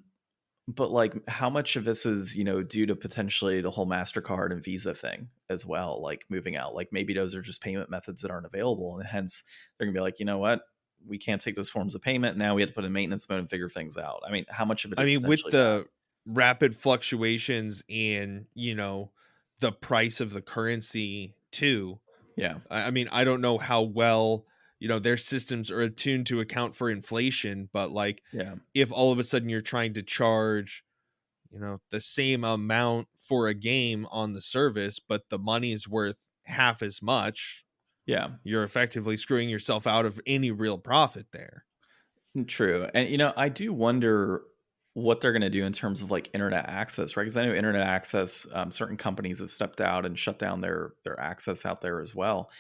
[SPEAKER 1] but, like, how much of this is, due to potentially the whole MasterCard and Visa thing as well, like moving out? Like, maybe those are just payment methods that aren't available, and hence they're gonna be like, you know what? We can't take those forms of payment. Now we have to put in maintenance mode and figure things out. I mean, how much of it
[SPEAKER 2] I
[SPEAKER 1] is
[SPEAKER 2] mean, with
[SPEAKER 1] potentially that?
[SPEAKER 2] the rapid fluctuations in, the price of the currency too,
[SPEAKER 1] Yeah.
[SPEAKER 2] I mean, I don't know how well, their systems are attuned to account for inflation, but like
[SPEAKER 1] Yeah.
[SPEAKER 2] if all of a sudden you're trying to charge, the same amount for a game on the service, but the money is worth half as much,
[SPEAKER 1] Yeah.
[SPEAKER 2] you're effectively screwing yourself out of any real profit there.
[SPEAKER 1] True. And I do wonder what they're going to do in terms of, like, internet access, right? Because I know internet access, certain companies have stepped out and shut down their access out there as well.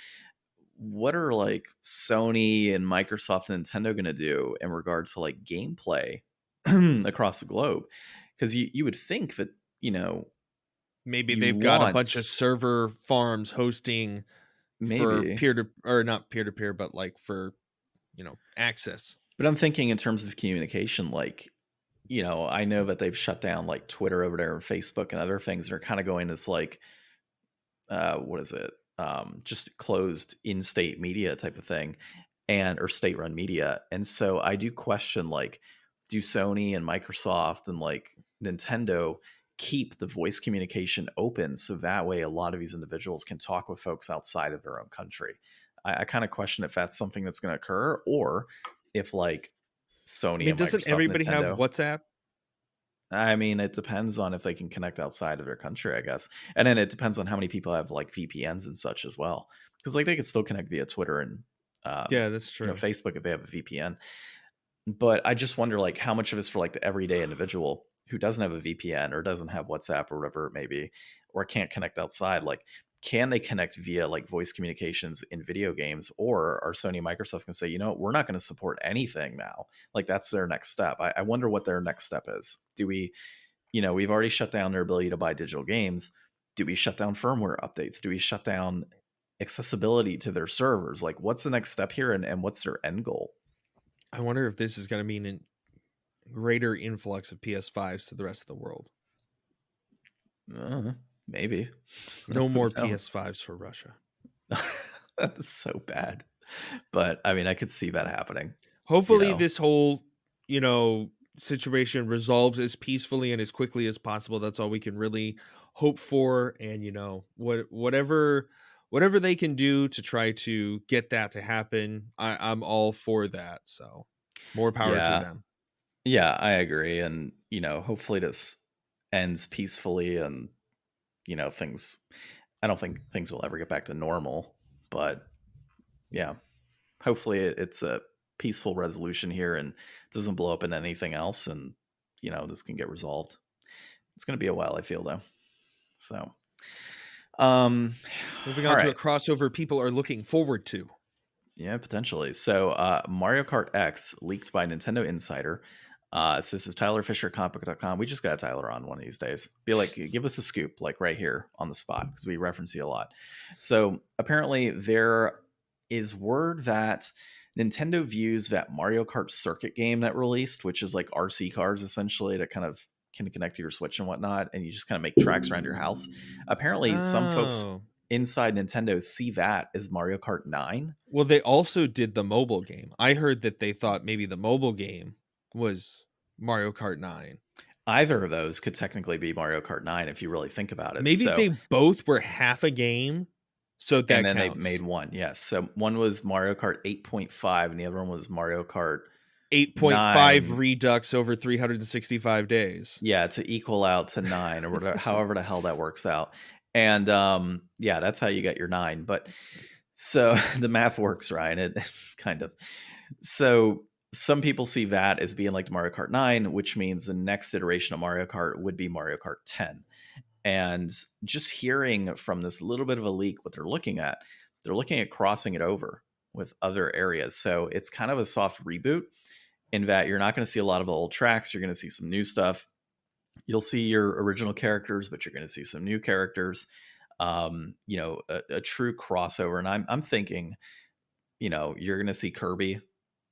[SPEAKER 1] What are, like, Sony and Microsoft and Nintendo going to do in regards to, like, gameplay across the globe? Because you would think that
[SPEAKER 2] Maybe
[SPEAKER 1] you
[SPEAKER 2] they've got a
[SPEAKER 1] want,
[SPEAKER 2] bunch of server farms hosting for
[SPEAKER 1] maybe.
[SPEAKER 2] peer to, or not peer to peer, but like for, access.
[SPEAKER 1] But I'm thinking in terms of communication, like, I know that they've shut down, like, Twitter over there and Facebook and other things. They're kind of going this, like, what is it? Just closed in-state media type of thing, and or state-run media. And so I do question, like, do Sony and Microsoft and, like, Nintendo keep the voice communication open so that way a lot of these individuals can talk with folks outside of their own country? I kind of question if that's something that's going to occur, or if, like,
[SPEAKER 2] I
[SPEAKER 1] Sony
[SPEAKER 2] mean,
[SPEAKER 1] and
[SPEAKER 2] doesn't
[SPEAKER 1] Microsoft,
[SPEAKER 2] everybody have
[SPEAKER 1] Nintendo.
[SPEAKER 2] WhatsApp?
[SPEAKER 1] I mean, it depends on if they can connect outside of their country, I guess. And then it depends on how many people have, like, VPNs and such as well. Because, like, they could still connect via Twitter and
[SPEAKER 2] Yeah, that's true.
[SPEAKER 1] Facebook if they have a VPN. But I just wonder, like, how much of it's for, like, the everyday individual who doesn't have a VPN or doesn't have WhatsApp or whatever it may be, or can't connect outside. Like, can they connect via, like, voice communications in video games, or are Sony and Microsoft going to say, we're not going to support anything now? Like, that's their next step. I wonder what their next step is. Do we, we've already shut down their ability to buy digital games. Do we shut down firmware updates? Do we shut down accessibility to their servers? Like, what's the next step here, and what's their end goal?
[SPEAKER 2] I wonder if this is going to mean a greater influx of PS5s to the rest of the world.
[SPEAKER 1] Maybe.
[SPEAKER 2] No more
[SPEAKER 1] No.
[SPEAKER 2] PS5s for Russia.
[SPEAKER 1] That's so bad. But I mean, I could see that happening.
[SPEAKER 2] Hopefully this whole, situation resolves as peacefully and as quickly as possible. That's all we can really hope for. And, whatever they can do to try to get that to happen, I'm all for that. So more power to
[SPEAKER 1] Yeah.
[SPEAKER 2] them.
[SPEAKER 1] Yeah, I agree. And, hopefully this ends peacefully, and, I don't think things will ever get back to normal, but yeah, hopefully it's a peaceful resolution here and doesn't blow up into anything else. And, this can get resolved. It's going to be a while, I feel, though. So,
[SPEAKER 2] Moving on to a
[SPEAKER 1] right.
[SPEAKER 2] crossover people are looking forward to.
[SPEAKER 1] Yeah, potentially. So, Mario Kart X leaked by Nintendo Insider. So this is Tyler Fisher, comicbook.com. We just got Tyler on one of these days. Be like, give us a scoop, like, right here on the spot, because we reference you a lot. So apparently there is word that Nintendo views that Mario Kart Circuit game that released, which is like RC cars essentially, that kind of can connect to your Switch and whatnot, and you just kind of make tracks around your house. Apparently, some folks inside Nintendo see that as Mario Kart 9.
[SPEAKER 2] Well, they also did the mobile game. I heard that they thought maybe the mobile game was Mario Kart 9.
[SPEAKER 1] Either of those could technically be Mario Kart 9 if you really think about it.
[SPEAKER 2] Maybe
[SPEAKER 1] So,
[SPEAKER 2] they both were half a game, so
[SPEAKER 1] and
[SPEAKER 2] that
[SPEAKER 1] then they made
[SPEAKER 2] counts.
[SPEAKER 1] one. Yes. So one was Mario Kart 8.5 and the other one was Mario Kart
[SPEAKER 2] 8.5
[SPEAKER 1] 9.
[SPEAKER 2] redux over 365 days.
[SPEAKER 1] Yeah, to equal out to 9 or whatever, however the hell that works out. And yeah, that's how you get your 9. But so the math works, Ryan. It kind of. So some people see that as being like Mario Kart 9, which means the next iteration of Mario Kart would be Mario Kart 10. And just hearing from this little bit of a leak what they're looking at crossing it over with other areas. So it's kind of a soft reboot in that you're not going to see a lot of the old tracks. You're going to see some new stuff. You'll see your original characters, but you're going to see some new characters. A true crossover. And I'm thinking, you're going to see Kirby.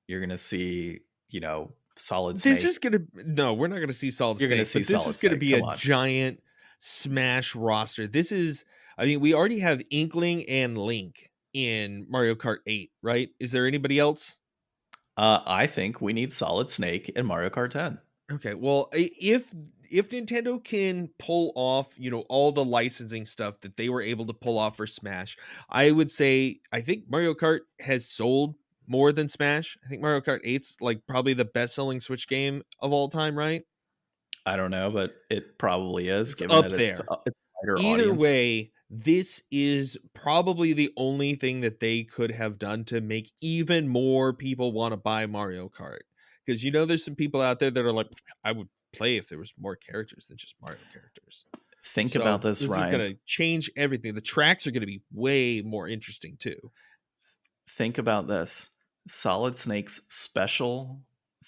[SPEAKER 1] You're going to see, Solid
[SPEAKER 2] This is
[SPEAKER 1] Snake.
[SPEAKER 2] gonna no, we're not gonna see Solid
[SPEAKER 1] You're going to
[SPEAKER 2] Snake,
[SPEAKER 1] see
[SPEAKER 2] but this
[SPEAKER 1] Solid
[SPEAKER 2] is gonna
[SPEAKER 1] Snake.
[SPEAKER 2] be a
[SPEAKER 1] Come on.
[SPEAKER 2] giant Smash roster. This is, I mean, we already have Inkling and Link in Mario Kart 8, right? Is there anybody else?
[SPEAKER 1] I think we need Solid Snake in Mario Kart 10.
[SPEAKER 2] Okay, well, if Nintendo can pull off, all the licensing stuff that they were able to pull off for Smash, I would say I think Mario Kart has sold more than Smash. I think Mario Kart 8's like probably the best-selling Switch game of all time, right?
[SPEAKER 1] I don't know, but it probably is,
[SPEAKER 2] It's
[SPEAKER 1] given
[SPEAKER 2] up
[SPEAKER 1] that it's
[SPEAKER 2] there.
[SPEAKER 1] a wider
[SPEAKER 2] Either
[SPEAKER 1] audience.
[SPEAKER 2] way, this is probably the only thing that they could have done to make even more people want to buy Mario Kart. Because there's some people out there that are like, I would play if there was more characters than just Mario characters.
[SPEAKER 1] Think about
[SPEAKER 2] So
[SPEAKER 1] this,
[SPEAKER 2] this is
[SPEAKER 1] Ryan.
[SPEAKER 2] going to change everything. The tracks are going to be way more interesting too.
[SPEAKER 1] Think about this. Solid Snake's special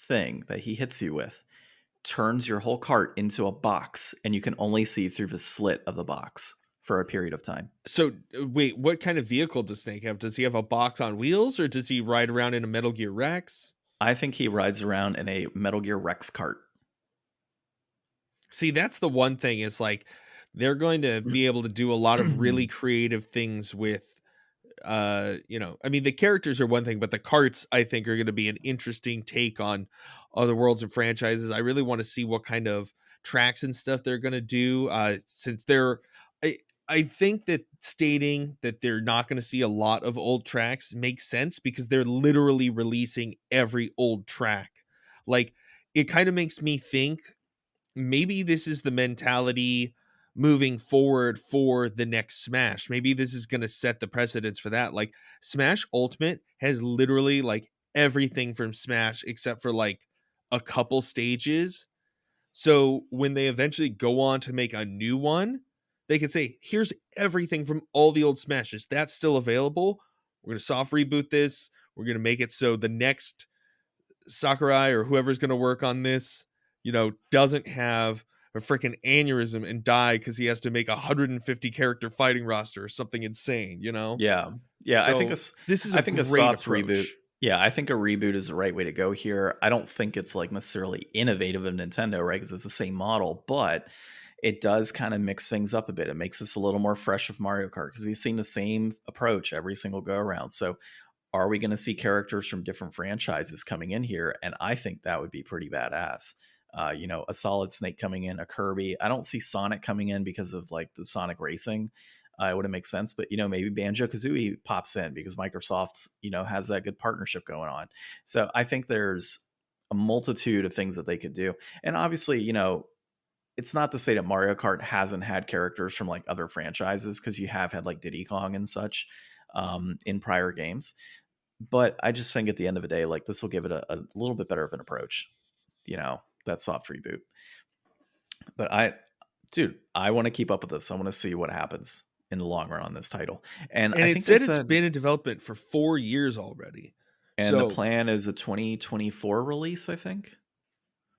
[SPEAKER 1] thing that he hits you with turns your whole cart into a box, and you can only see through the slit of the box for a period of time.
[SPEAKER 2] So wait, what kind of vehicle does Snake have? Does he have a box on wheels, or does he ride around in a Metal Gear Rex?
[SPEAKER 1] I think he rides around in a Metal Gear Rex cart.
[SPEAKER 2] See, that's the one thing is like they're going to be able to do a lot of really creative things with I mean the characters are one thing, but the carts I think are going to be an interesting take on other worlds and franchises. I really want to see what kind of tracks and stuff they're going to do since I I think that stating that they're not going to see a lot of old tracks makes sense because they're literally releasing every old track. Like it kind of makes me think maybe this is the mentality moving forward for the next Smash. Maybe this is going to set the precedence for that. Like Smash Ultimate has literally like everything from Smash except for like a couple stages. So when they eventually go on to make a new one, they can say, here's everything from all the old Smashes. That's still available. We're going to soft reboot this. We're going to make it so the next Sakurai or whoever's going to work on this, doesn't have a freaking aneurysm and die because he has to make a 150 character fighting roster or something insane,
[SPEAKER 1] Yeah. Yeah,
[SPEAKER 2] So this is a
[SPEAKER 1] I think a
[SPEAKER 2] great
[SPEAKER 1] soft reboot.
[SPEAKER 2] approach.
[SPEAKER 1] Yeah, I think a reboot is the right way to go here. I don't think it's like necessarily innovative of Nintendo, right? Because it's the same model, but it does kind of mix things up a bit. It makes us a little more fresh with Mario Kart because we've seen the same approach every single go around. So are we going to see characters from different franchises coming in here? And I think that would be pretty badass. A Solid Snake coming in, a Kirby. I don't see Sonic coming in because of like the Sonic Racing. It wouldn't make sense, but maybe Banjo Kazooie pops in because Microsoft, has that good partnership going on. So I think there's a multitude of things that they could do. And obviously, it's not to say that Mario Kart hasn't had characters from like other franchises because you have had like Diddy Kong and such in prior games. But I just think at the end of the day, like this will give it a little bit better of an approach, that soft reboot. But I want to keep up with this. I want to see what happens in the long run on this title. And
[SPEAKER 2] And
[SPEAKER 1] I
[SPEAKER 2] it
[SPEAKER 1] think they
[SPEAKER 2] said it's
[SPEAKER 1] said,
[SPEAKER 2] been in development for 4 years already.
[SPEAKER 1] and the
[SPEAKER 2] So
[SPEAKER 1] plan is a 2024 release, I think.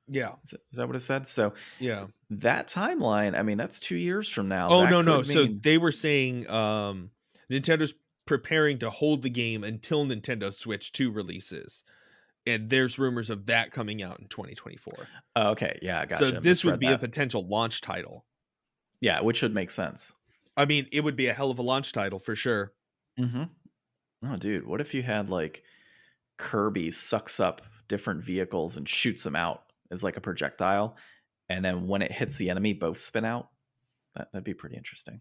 [SPEAKER 2] yeah,
[SPEAKER 1] Is that what it said? So
[SPEAKER 2] yeah.
[SPEAKER 1] that timeline, I mean, that's 2 years from now.
[SPEAKER 2] Oh
[SPEAKER 1] That
[SPEAKER 2] no.
[SPEAKER 1] could
[SPEAKER 2] So
[SPEAKER 1] mean,
[SPEAKER 2] they were saying Nintendo's preparing to hold the game until Nintendo Switch 2 releases. And there's rumors of that coming out in 2024.
[SPEAKER 1] oh, okay, yeah, I
[SPEAKER 2] So
[SPEAKER 1] gotcha.
[SPEAKER 2] this would
[SPEAKER 1] Misread
[SPEAKER 2] be a
[SPEAKER 1] that.
[SPEAKER 2] potential launch title.
[SPEAKER 1] Yeah, which should make sense.
[SPEAKER 2] I mean, it would be a hell of a launch title for sure.
[SPEAKER 1] Mm-hmm. Oh, dude, what if you had like Kirby sucks up different vehicles and shoots them out as like a projectile, and then when it hits the enemy, both spin out. That'd be pretty interesting.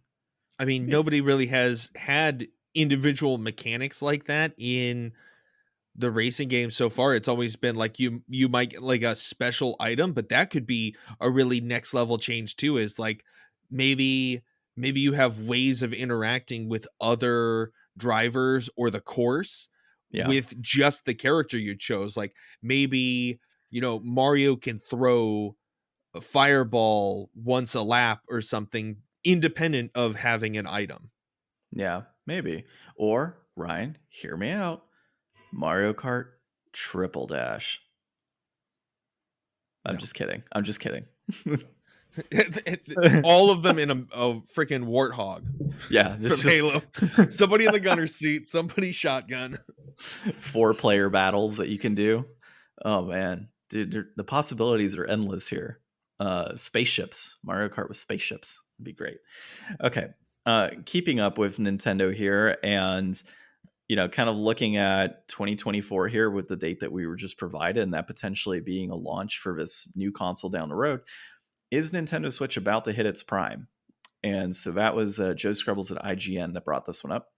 [SPEAKER 2] I mean, nobody really has had individual mechanics like that in the racing game so far. It's always been like you might get like a special item, but that could be a really next level change too, is like maybe you have ways of interacting with other drivers or the course
[SPEAKER 1] Yeah.
[SPEAKER 2] with just the character you chose. Like maybe, Mario can throw a fireball once a lap or something independent of having an item.
[SPEAKER 1] Yeah, maybe. Or, Ryan, hear me out. Mario Kart Triple Dash. I'm
[SPEAKER 2] No.
[SPEAKER 1] just kidding. I'm just kidding.
[SPEAKER 2] All of them in a freaking warthog.
[SPEAKER 1] Yeah,
[SPEAKER 2] From
[SPEAKER 1] this
[SPEAKER 2] Halo. Somebody in the gunner's seat, somebody shotgun.
[SPEAKER 1] 4-player battles that you can do. Oh man, dude, the possibilities are endless here. Spaceships, Mario Kart with spaceships would be great. Okay, keeping up with Nintendo here, and kind of looking at 2024 here with the date that we were just provided, and that potentially being a launch for this new console down the road. Is Nintendo Switch about to hit its prime? And so that was Joe Scrubbles at IGN that brought this one up.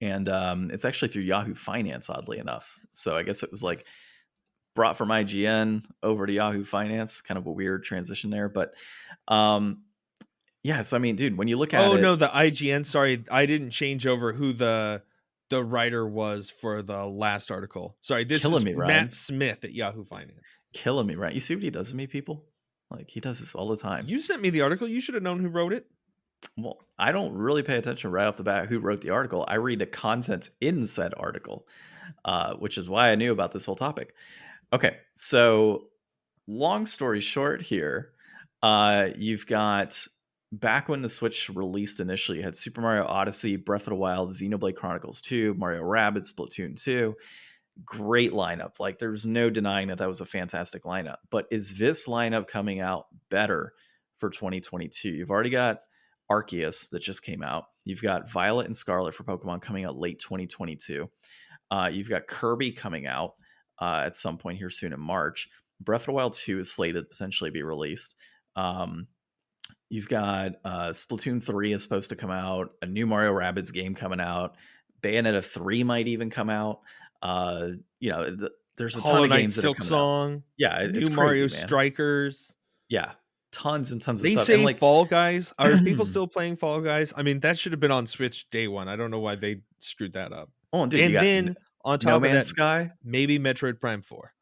[SPEAKER 1] And it's actually through Yahoo Finance, oddly enough. So I guess it was like brought from IGN over to Yahoo Finance, kind of a weird transition there. But yeah, so I mean, dude, when you look at it.
[SPEAKER 2] Oh, no, the IGN. Sorry, I didn't change over who the writer was for the last article. Sorry, this is
[SPEAKER 1] me,
[SPEAKER 2] Matt Smith at Yahoo Finance.
[SPEAKER 1] Killing me, right? You see what he does to me, people? Like, he does this all the time.
[SPEAKER 2] You sent me the article. You should have known who wrote it.
[SPEAKER 1] Well, I don't really pay attention right off the bat who wrote the article. I read the content in said article, which is why I knew about this whole topic. Okay, so long story short here, you've got back when the Switch released initially, you had Super Mario Odyssey, Breath of the Wild, Xenoblade Chronicles 2, Mario Rabbids, Splatoon 2. Great lineup. Like, there's no denying that was a fantastic lineup. But is this lineup coming out better for 2022? You've already got Arceus that just came out. You've got Violet and Scarlet for Pokemon coming out late 2022. You've got Kirby coming out at some point here soon in March. Breath of the Wild 2 is slated to potentially be released. You've got Splatoon 3 is supposed to come out. A new Mario Rabbids game coming out. Bayonetta 3 might even come out. There's a ton of games that are coming
[SPEAKER 2] Silksong.
[SPEAKER 1] Yeah,
[SPEAKER 2] new
[SPEAKER 1] it's crazy,
[SPEAKER 2] Mario
[SPEAKER 1] man.
[SPEAKER 2] Strikers.
[SPEAKER 1] Yeah, tons and tons
[SPEAKER 2] they
[SPEAKER 1] of stuff.
[SPEAKER 2] Say
[SPEAKER 1] and
[SPEAKER 2] Fall Guys. Are people still playing Fall Guys? I mean, that should have been on Switch day one. I don't know why they screwed that up.
[SPEAKER 1] Oh, dude,
[SPEAKER 2] and then on top of that,
[SPEAKER 1] Sky,
[SPEAKER 2] maybe Metroid Prime 4.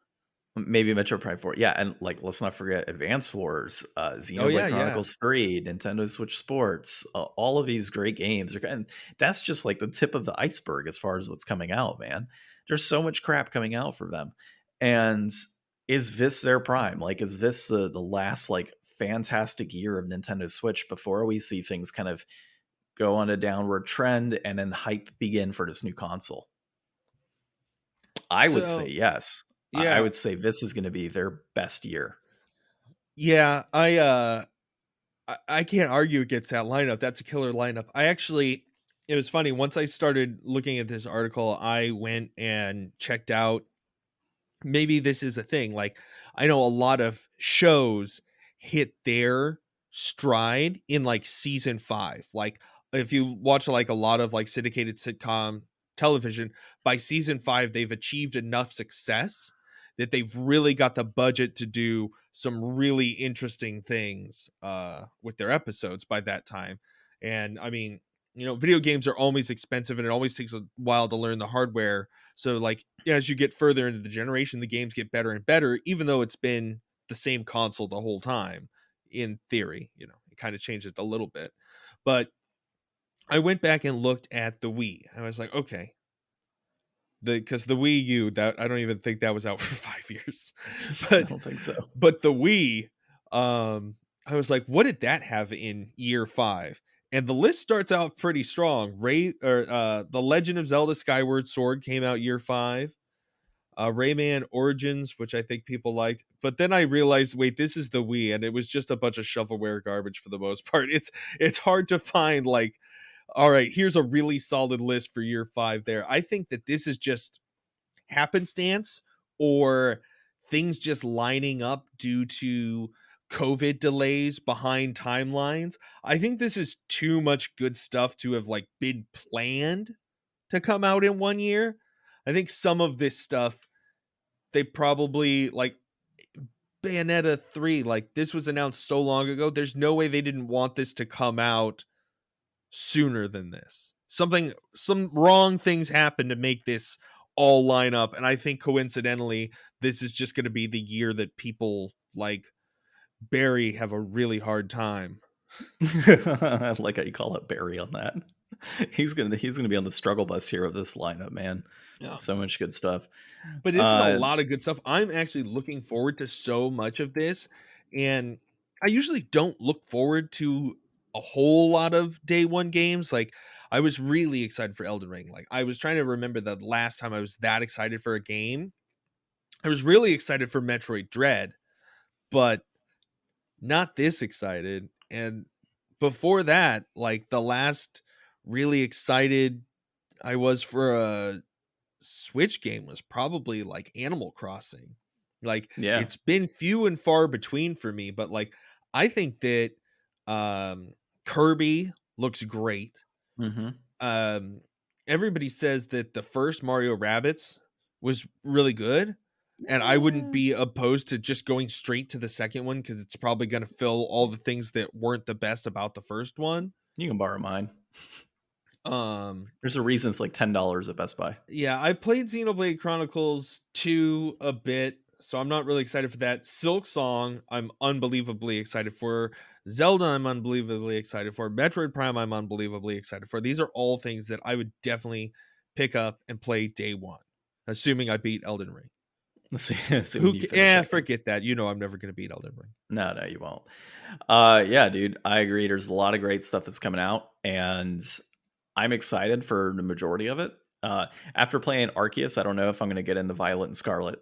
[SPEAKER 1] Maybe Metroid Prime 4. Yeah, and let's not forget Advance Wars, Xenoblade Chronicles 3, Nintendo Switch Sports, all of these great games. And that's just like the tip of the iceberg as far as what's coming out, man. There's so much crap coming out for them. And is this their prime? Like, is this the last fantastic year of Nintendo Switch before we see things kind of go on a downward trend and then hype begin for this new console? I would say yes.
[SPEAKER 2] Yeah,
[SPEAKER 1] I would say this is going to be their best year.
[SPEAKER 2] Yeah, I can't argue against that lineup. That's a killer lineup. It was funny. Once I started looking at this article, I went and checked out. Maybe this is a thing. Like, I know a lot of shows hit their stride in season 5. Like, if you watch a lot of syndicated sitcom television, by season 5, they've achieved enough success that they've really got the budget to do some really interesting things with their episodes by that time. And I mean, video games are always expensive and it always takes a while to learn the hardware. So as you get further into the generation, the games get better and better, even though it's been the same console the whole time. In theory, it kind of changes a little bit. But I went back and looked at the Wii. I was like, okay, because the Wii U, that I don't even think that was out for 5 years. But
[SPEAKER 1] I don't think so.
[SPEAKER 2] But the Wii, I was like, what did that have in year 5? And the list starts out pretty strong. The Legend of Zelda Skyward Sword came out year 5. Rayman Origins, which I think people liked. But then I realized, wait, this is the Wii, and it was just a bunch of shovelware garbage for the most part. It's hard to find all right, here's a really solid list for year 5 there. I think that this is just happenstance or things just lining up due to COVID delays behind timelines. I think this is too much good stuff to have like been planned to come out in 1 year. I think some of this stuff they probably like Bayonetta 3, like this was announced so long ago. There's no way they didn't want this to come out sooner than this. Some wrong things happened to make this all line up. And I think coincidentally, this is just going to be the year that people like Barry have a really hard time.
[SPEAKER 1] I like how you call it Barry on that. He's gonna be on the struggle bus here of this lineup, man.
[SPEAKER 2] Yeah.
[SPEAKER 1] So much good stuff.
[SPEAKER 2] But this is a lot of good stuff. I'm actually looking forward to so much of this. And I usually don't look forward to a whole lot of day one games. Like I was really excited for Elden Ring. Like I was trying to remember the last time I was that excited for a game. I was really excited for Metroid Dread, but not this excited. And before that, like the last really excited I was for a Switch game was probably like Animal Crossing. Like
[SPEAKER 1] Yeah.
[SPEAKER 2] it's been few and far between for me, but like I think that Kirby looks great.
[SPEAKER 1] Mm-hmm.
[SPEAKER 2] Everybody says that the first Mario Rabbids was really good, and I wouldn't be opposed to just going straight to the second one because it's probably going to fill all the things that weren't the best about the first one.
[SPEAKER 1] You can borrow mine. There's a reason it's like $10 at Best Buy.
[SPEAKER 2] Yeah, I played Xenoblade Chronicles 2 a bit, so I'm not really excited for that. Silk Song, I'm unbelievably excited for. Zelda, I'm unbelievably excited for. Metroid Prime, I'm unbelievably excited for. These are all things that I would definitely pick up and play day one, assuming I beat Elden Ring. Forget that. You know I'm never going to beat Elden Ring.
[SPEAKER 1] No, you won't. Yeah, dude, I agree. There's a lot of great stuff that's coming out, and I'm excited for the majority of it. After playing Arceus, I don't know if I'm going to get into Violet and Scarlet.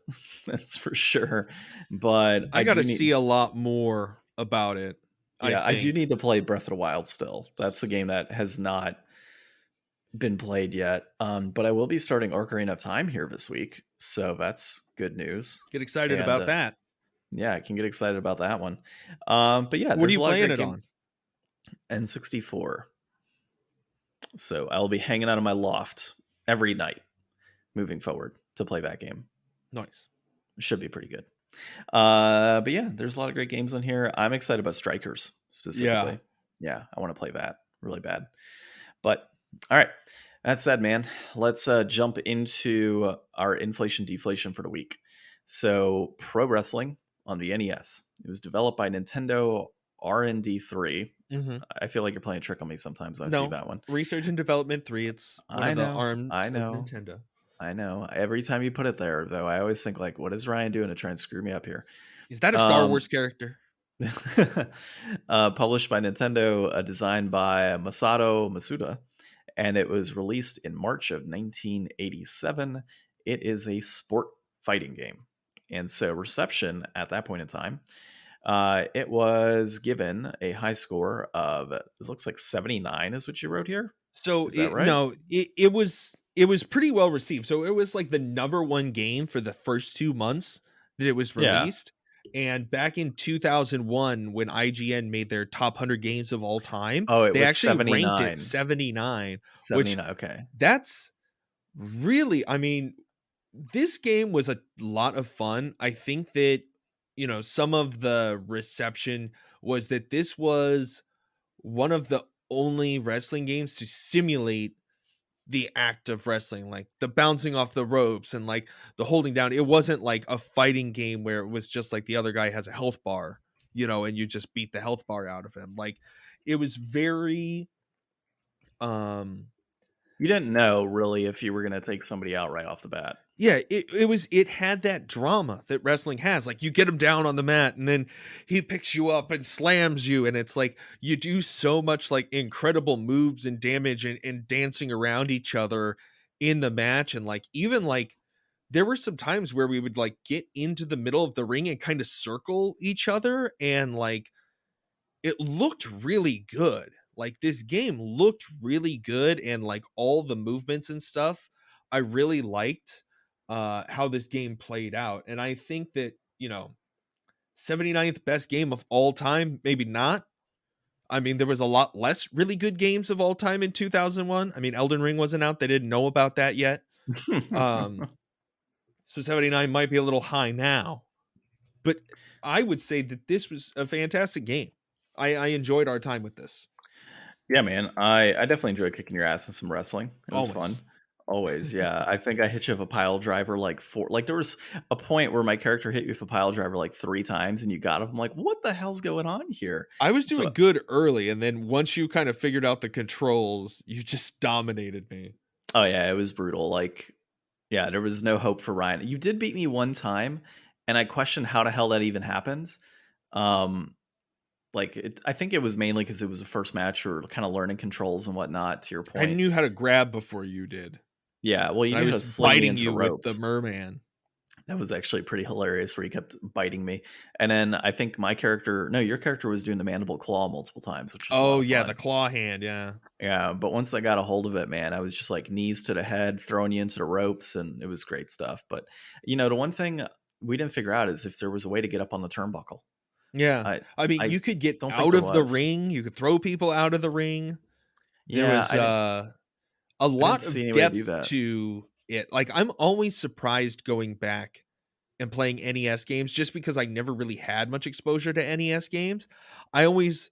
[SPEAKER 1] That's for sure. But
[SPEAKER 2] I got to see a lot more about it.
[SPEAKER 1] Yeah, I do need to play Breath of the Wild still. That's a game that has not been played yet. But I will be starting Ocarina of Time here this week. So that's good news.
[SPEAKER 2] Get excited about that.
[SPEAKER 1] Yeah, I can get excited about that one. But yeah,
[SPEAKER 2] what are you playing it on?
[SPEAKER 1] N64. So I'll be hanging out in my loft every night moving forward to play that game.
[SPEAKER 2] Nice.
[SPEAKER 1] Should be pretty good. But yeah, there's a lot of great games on here. I'm excited about Strikers specifically. Yeah, I want to play that really bad. But all right, that said, man, let's jump into our inflation deflation for the week. So Pro Wrestling on the NES. It was developed by Nintendo R&D 3.
[SPEAKER 2] Mm-hmm.
[SPEAKER 1] I feel like you're playing a trick on me sometimes when I see that one.
[SPEAKER 2] Research and Development 3. It's one of the arms of Nintendo.
[SPEAKER 1] I know. Every time you put it there, though, I always think like, what is Ryan doing to try and screw me up here?
[SPEAKER 2] Is that a Star Wars character?
[SPEAKER 1] Published by Nintendo, designed by Masato Masuda, and it was released in March of 1987. It is a sport fighting game. And so reception at that point in time, it was given a high score of, it looks like 79 is what you wrote here.
[SPEAKER 2] So right? No, it was pretty well received. So it was like the number one game for the first 2 months that it was released. Yeah. And back in 2001, when IGN made their top 100 games of all time, they actually 79. Ranked it 79.
[SPEAKER 1] 79, okay.
[SPEAKER 2] That's really, I mean, this game was a lot of fun. I think that, you know, some of the reception was that this was one of the only wrestling games to simulate the act of wrestling, like the bouncing off the ropes and like the holding down. It wasn't like a fighting game where it was just like the other guy has a health bar, you know, and you just beat the health bar out of him. Like it was very
[SPEAKER 1] you didn't know really if you were going to take somebody out right off the bat.
[SPEAKER 2] Yeah, it had that drama that wrestling has. Like you get him down on the mat and then he picks you up and slams you. And it's like you do so much like incredible moves and damage and dancing around each other in the match. And like even like there were some times where we would like get into the middle of the ring and kind of circle each other. And like it looked really good. Like this game looked really good. And like all the movements and stuff, I really liked how this game played out. And I think that, you know, 79th best game of all time? Maybe not. I mean, there was a lot less really good games of all time in 2001. I mean, Elden Ring wasn't out. They didn't know about that yet. Um, so 79 might be a little high now. But I would say that this was a fantastic game. I enjoyed our time with this.
[SPEAKER 1] Yeah, man. I definitely enjoyed kicking your ass in some wrestling. It was fun.
[SPEAKER 2] Always.
[SPEAKER 1] Always, yeah. I think I hit you with a pile driver like four. Like there was a point where my character hit you with a pile driver like 3 times, and you got him. I'm like, what the hell's going on here?
[SPEAKER 2] I was
[SPEAKER 1] So,
[SPEAKER 2] doing good early, and then once you kind of figured out the controls, you just dominated me.
[SPEAKER 1] oh yeah, it was brutal. Like, yeah, there was no hope for Ryan. You did beat me one time, and I questioned how the hell that even happens. Um, I think it was mainly because it was the first match or kind of learning controls and whatnot. To your
[SPEAKER 2] I
[SPEAKER 1] point,
[SPEAKER 2] knew how to grab before you did.
[SPEAKER 1] yeah. Well, you
[SPEAKER 2] And I
[SPEAKER 1] knew how to
[SPEAKER 2] was
[SPEAKER 1] sling me
[SPEAKER 2] biting
[SPEAKER 1] into the
[SPEAKER 2] you with the
[SPEAKER 1] ropes.
[SPEAKER 2] merman.
[SPEAKER 1] That was actually pretty hilarious where he kept biting me. And then I think your character was doing the mandible claw multiple times, which was a lot
[SPEAKER 2] Oh
[SPEAKER 1] of
[SPEAKER 2] yeah, the
[SPEAKER 1] fun.
[SPEAKER 2] claw hand, yeah.
[SPEAKER 1] Yeah, but once I got a hold of it, man, I was just like knees to the head, throwing you into the ropes, and it was great stuff. But the one thing we didn't figure out is if there was a way to get up on the turnbuckle.
[SPEAKER 2] Yeah.
[SPEAKER 1] I
[SPEAKER 2] I mean,
[SPEAKER 1] I
[SPEAKER 2] you could get
[SPEAKER 1] don't think
[SPEAKER 2] out
[SPEAKER 1] there
[SPEAKER 2] of the
[SPEAKER 1] was.
[SPEAKER 2] ring, you could throw people out of the ring. There
[SPEAKER 1] Yeah,
[SPEAKER 2] was a
[SPEAKER 1] I didn't
[SPEAKER 2] lot
[SPEAKER 1] see
[SPEAKER 2] of
[SPEAKER 1] any way to do
[SPEAKER 2] depth
[SPEAKER 1] that.
[SPEAKER 2] to it. Like I'm always surprised going back and playing NES games just because I never really had much exposure to NES games. I always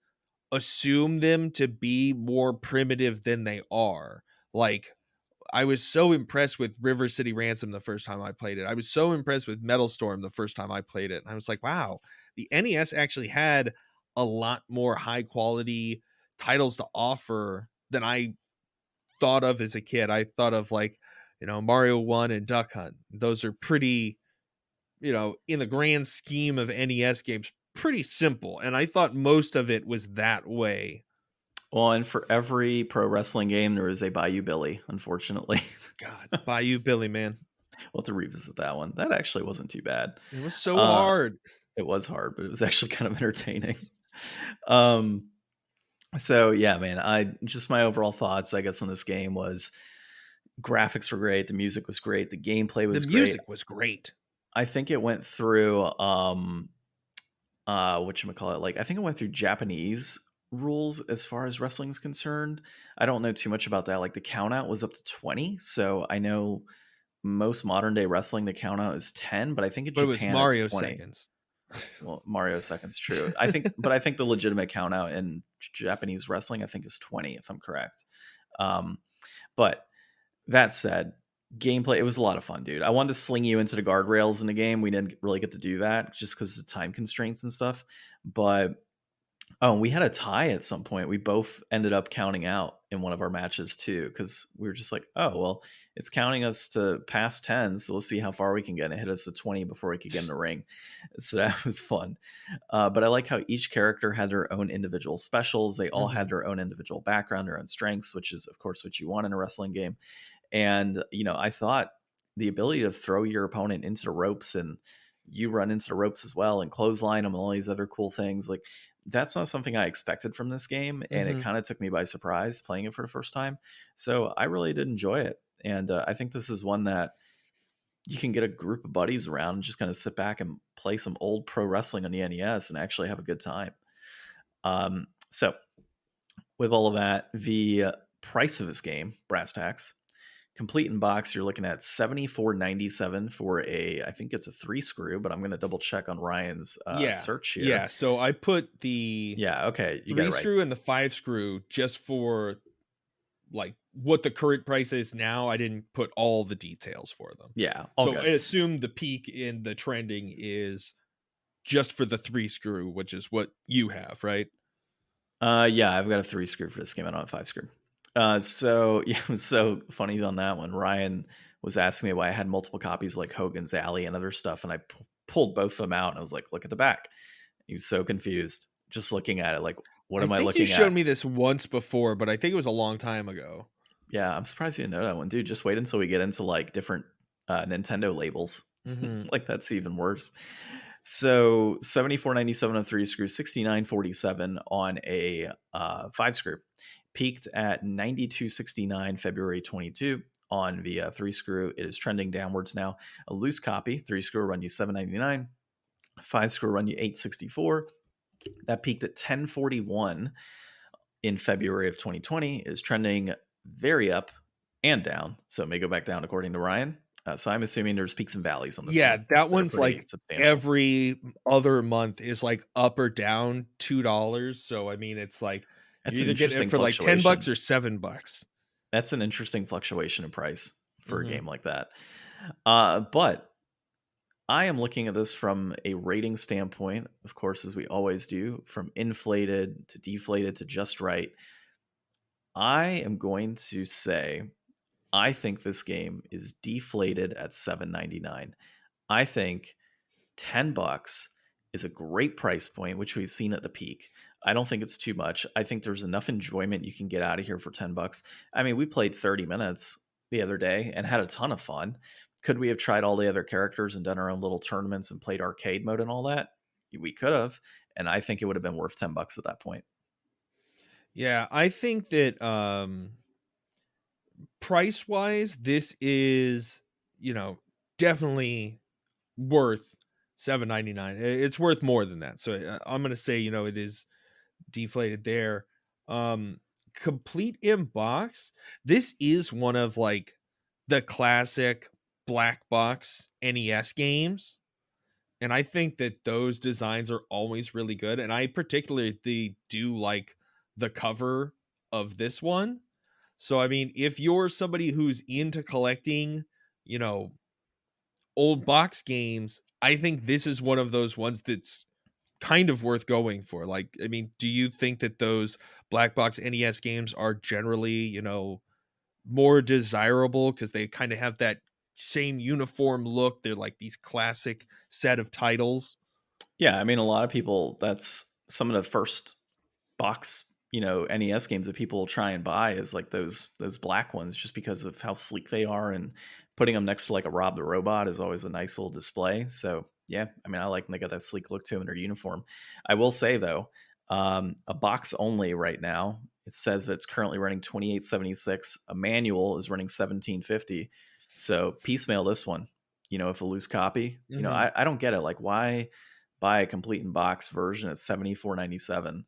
[SPEAKER 2] assume them to be more primitive than they are. Like I was so impressed with River City Ransom the first time I played it. I was so impressed with Metal Storm the first time I played it. And I was like, wow, the NES actually had a lot more high quality titles to offer than I thought of as a kid. I thought of like, Mario 1 and Duck Hunt. Those are pretty, in the grand scheme of NES games, pretty simple. And I thought most of it was that way.
[SPEAKER 1] Well, and for every pro wrestling game, there is a Bayou Billy, unfortunately.
[SPEAKER 2] God, Bayou Billy, man.
[SPEAKER 1] We'll have to revisit that one. That actually wasn't too bad.
[SPEAKER 2] It was so
[SPEAKER 1] Uh,
[SPEAKER 2] hard.
[SPEAKER 1] it was hard, but it was actually kind of entertaining. Um, so yeah, man, my overall thoughts, I guess, on this game was graphics were great, the music was great, the gameplay
[SPEAKER 2] The
[SPEAKER 1] was great.
[SPEAKER 2] music was great.
[SPEAKER 1] I think it went through whatchamacallit, like I think it went through Japanese rules as far as wrestling's concerned. I don't know too much about that. Like the count out was up to 20. So I know most modern day wrestling the count out is 10, but I think in
[SPEAKER 2] But it was
[SPEAKER 1] Japan it's
[SPEAKER 2] Mario
[SPEAKER 1] 20.
[SPEAKER 2] seconds.
[SPEAKER 1] Well, Mario seconds, true. I think the legitimate count out in Japanese wrestling, I think, is 20, if I'm correct. Um, but that said, gameplay, it was a lot of fun, dude. I wanted to sling you into the guardrails in the game. We didn't really get to do that just because of the time constraints and stuff. But we had a tie at some point. We both ended up counting out in one of our matches too, because we were just like, oh, well, it's counting us to past 10. So let's see how far we can get. And it hit us to 20 before we could get in the ring. So that was fun. But I like how each character had their own individual specials. They all had their own individual background, their own strengths, which is, of course, what you want in a wrestling game. And, I thought the ability to throw your opponent into the ropes and you run into the ropes as well and clothesline them and all these other cool things, like that's not something I expected from this game. And it kind of took me by surprise playing it for the first time. So I really did enjoy it. And I think this is one that you can get a group of buddies around and just kind of sit back and play some old pro wrestling on the NES and actually have a good time. So with all of that, the price of this game, brass tacks, complete in box, you're looking at $74.97 for I think it's a 3-screw, but I'm going to double check on Ryan's search here.
[SPEAKER 2] Yeah. So I put the
[SPEAKER 1] Okay, you got it right.
[SPEAKER 2] 3-screw and the 5-screw just for like what the current price is now. I didn't put all the details for them.
[SPEAKER 1] Yeah.
[SPEAKER 2] So I assume the peak in the trending is just for the 3-screw, which is what you have, right?
[SPEAKER 1] Yeah, I've got a 3-screw for this game. I don't have a 5-screw. So yeah, it was so funny on that one. Ryan was asking me why I had multiple copies like Hogan's Alley and other stuff, and I pulled both of them out and I was like, look at the back. He was so confused just looking at it, like, what am I looking at?
[SPEAKER 2] You showed me this once before, but I think it was a long time ago.
[SPEAKER 1] Yeah, I'm surprised you didn't know that one, dude. Just wait until we get into like different Nintendo labels. Like that's even worse. So $74.97 on 3-screw, $69.47 on a 5-screw. Peaked at $92.69 February 22 on the 3-screw. It is trending downwards now. A loose copy 3-screw will run you $7.99. 5 score run you 864. That peaked at 1041 in February of 2020, is trending very up and down. So it may go back down according to Ryan. So I'm assuming there's peaks and valleys on this
[SPEAKER 2] Yeah,
[SPEAKER 1] one
[SPEAKER 2] that
[SPEAKER 1] that are
[SPEAKER 2] one's
[SPEAKER 1] pretty
[SPEAKER 2] like
[SPEAKER 1] substantial.
[SPEAKER 2] every other month is like up or down $2. So I mean, it's like
[SPEAKER 1] That's
[SPEAKER 2] you're
[SPEAKER 1] an
[SPEAKER 2] either getting it
[SPEAKER 1] interesting
[SPEAKER 2] for like $10
[SPEAKER 1] fluctuation.
[SPEAKER 2] or $7.
[SPEAKER 1] That's an interesting fluctuation in price for a
[SPEAKER 2] Mm-hmm.
[SPEAKER 1] game like that. But I am looking at this from a rating standpoint, of course, as we always do, from inflated to deflated to just right. I am going to say I think this game is deflated at $7.99. I think $10 is a great price point, which we've seen at the peak. I don't think it's too much. I think there's enough enjoyment you can get out of here for $10. I mean, we played 30 minutes the other day and had a ton of fun. Could we have tried all the other characters and done our own little tournaments and played arcade mode and all that? We could have, and I think it would have been worth $10 at that point.
[SPEAKER 2] Yeah, I think that price wise, this is, definitely worth $7.99. It's worth more than that. So I'm gonna say, it is deflated there. Um, Complete in box. This is one of like the classic black box NES games. And I think that those designs are always really good. And I particularly do like the cover of this one. So I mean, if you're somebody who's into collecting, you know, old box games, I think this is one of those ones that's kind of worth going for. Like, I mean, do you think that those black box NES games are generally, more desirable because they kind of have that same uniform look? They're like these classic set of titles.
[SPEAKER 1] Yeah, I mean, a lot of people, that's some of the first box, NES games that people will try and buy is like those black ones, just because of how sleek they are, and putting them next to like a Rob the Robot is always a nice little display. So yeah, I mean, I like when they got that sleek look to them in their uniform. I will say though, a box only right now, it says that it's currently running 2876. A manual is running 1750. So piecemeal this one. If a loose copy,
[SPEAKER 2] Mm-hmm.
[SPEAKER 1] I don't get it. Like, why buy a complete in box version at $74.97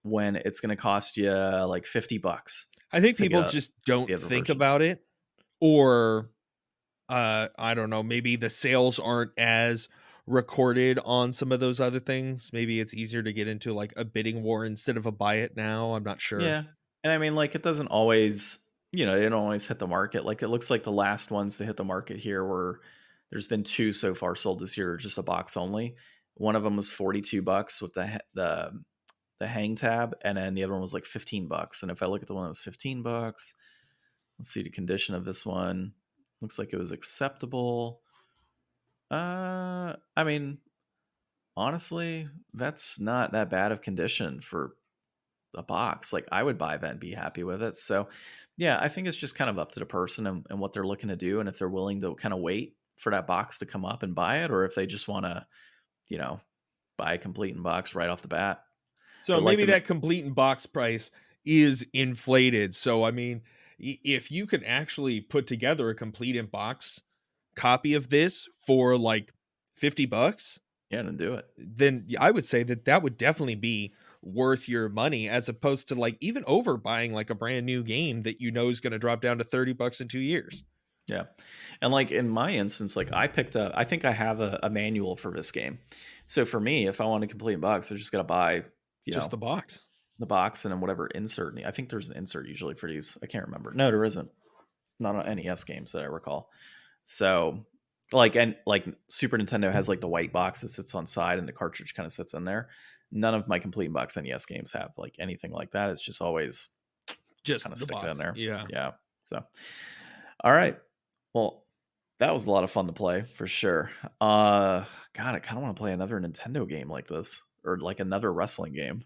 [SPEAKER 1] when it's going to cost you like $50
[SPEAKER 2] I think
[SPEAKER 1] to
[SPEAKER 2] people
[SPEAKER 1] get
[SPEAKER 2] just
[SPEAKER 1] the
[SPEAKER 2] don't
[SPEAKER 1] other
[SPEAKER 2] think
[SPEAKER 1] version.
[SPEAKER 2] about it, or I don't know, maybe the sales aren't as recorded on some of those other things. Maybe it's easier to get into like a bidding war instead of a buy it now. I'm not sure.
[SPEAKER 1] Yeah. And I mean, like, it doesn't always, they don't always hit the market. Like, it looks like the last ones to hit the market here were, there's been two so far sold this year, just a box only. One of them was $42 with the hang tab, and then the other one was like $15. And if I look at the one that was $15, let's see the condition of this one. Looks like it was acceptable. I mean, honestly, that's not that bad of condition for a box. Like, I would buy that and be happy with it. So yeah, I think it's just kind of up to the person and what they're looking to do, and if they're willing to kind of wait for that box to come up and buy it, or if they just want to, you know, buy a complete in box right off the bat.
[SPEAKER 2] So
[SPEAKER 1] But like
[SPEAKER 2] maybe
[SPEAKER 1] the
[SPEAKER 2] that complete in box price is inflated. So I mean, if you can actually put together a complete in box copy of this for like $50,
[SPEAKER 1] yeah, to do it.
[SPEAKER 2] then I would say that that would definitely be worth your money, as opposed to like even over buying like a brand new game that is going to drop down to $30 in 2 years.
[SPEAKER 1] Yeah. And like in my instance, like I think I have a manual for this game. So for me, if I want a complete box, I just got to buy, you
[SPEAKER 2] Just
[SPEAKER 1] know,
[SPEAKER 2] the box.
[SPEAKER 1] the box and then whatever insert. I think there's an insert usually for these. I can't remember. No, there isn't. Not on NES games that I recall. So like Super Nintendo has like the white box that sits on side and the cartridge kind of sits in there. None of my complete box NES games have like anything like that. It's just always kind
[SPEAKER 2] Just
[SPEAKER 1] of
[SPEAKER 2] the
[SPEAKER 1] stick it in
[SPEAKER 2] box.
[SPEAKER 1] there.
[SPEAKER 2] Yeah.
[SPEAKER 1] Yeah. So all right. Well, that was a lot of fun to play for sure. God, I kind of want to play another Nintendo game like this, or like another wrestling game.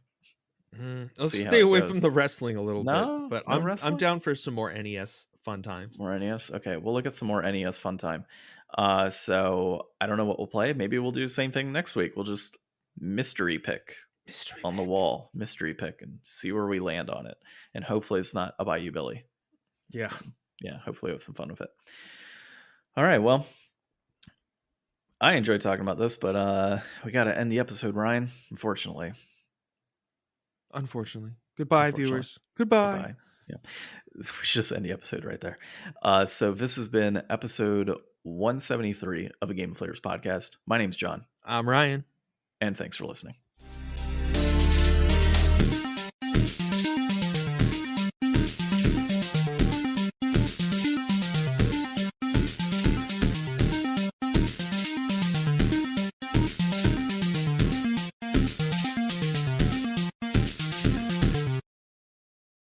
[SPEAKER 2] Let's
[SPEAKER 1] See how
[SPEAKER 2] stay
[SPEAKER 1] it
[SPEAKER 2] away from
[SPEAKER 1] goes.
[SPEAKER 2] the wrestling a little bit,
[SPEAKER 1] No,
[SPEAKER 2] but
[SPEAKER 1] no
[SPEAKER 2] I'm
[SPEAKER 1] wrestling.
[SPEAKER 2] down for some more NES fun times.
[SPEAKER 1] More NES. Okay, we'll look at some more NES fun time. So I don't know what we'll play. Maybe we'll do the same thing next week. We'll just mystery pick
[SPEAKER 2] Mystery
[SPEAKER 1] on the
[SPEAKER 2] pick.
[SPEAKER 1] wall, mystery pick, and see where we land on it. And hopefully it's not a Bayou Billy.
[SPEAKER 2] Yeah.
[SPEAKER 1] Yeah, hopefully we have some fun with it. All right, well, I enjoyed talking about this, but we got to end the episode, Ryan. Unfortunately.
[SPEAKER 2] Goodbye, viewers. Goodbye.
[SPEAKER 1] Goodbye. Yeah. We should just end the episode right there. So this has been episode 173 of a Game Deflators podcast. My name's John.
[SPEAKER 2] I'm Ryan.
[SPEAKER 1] And thanks for listening.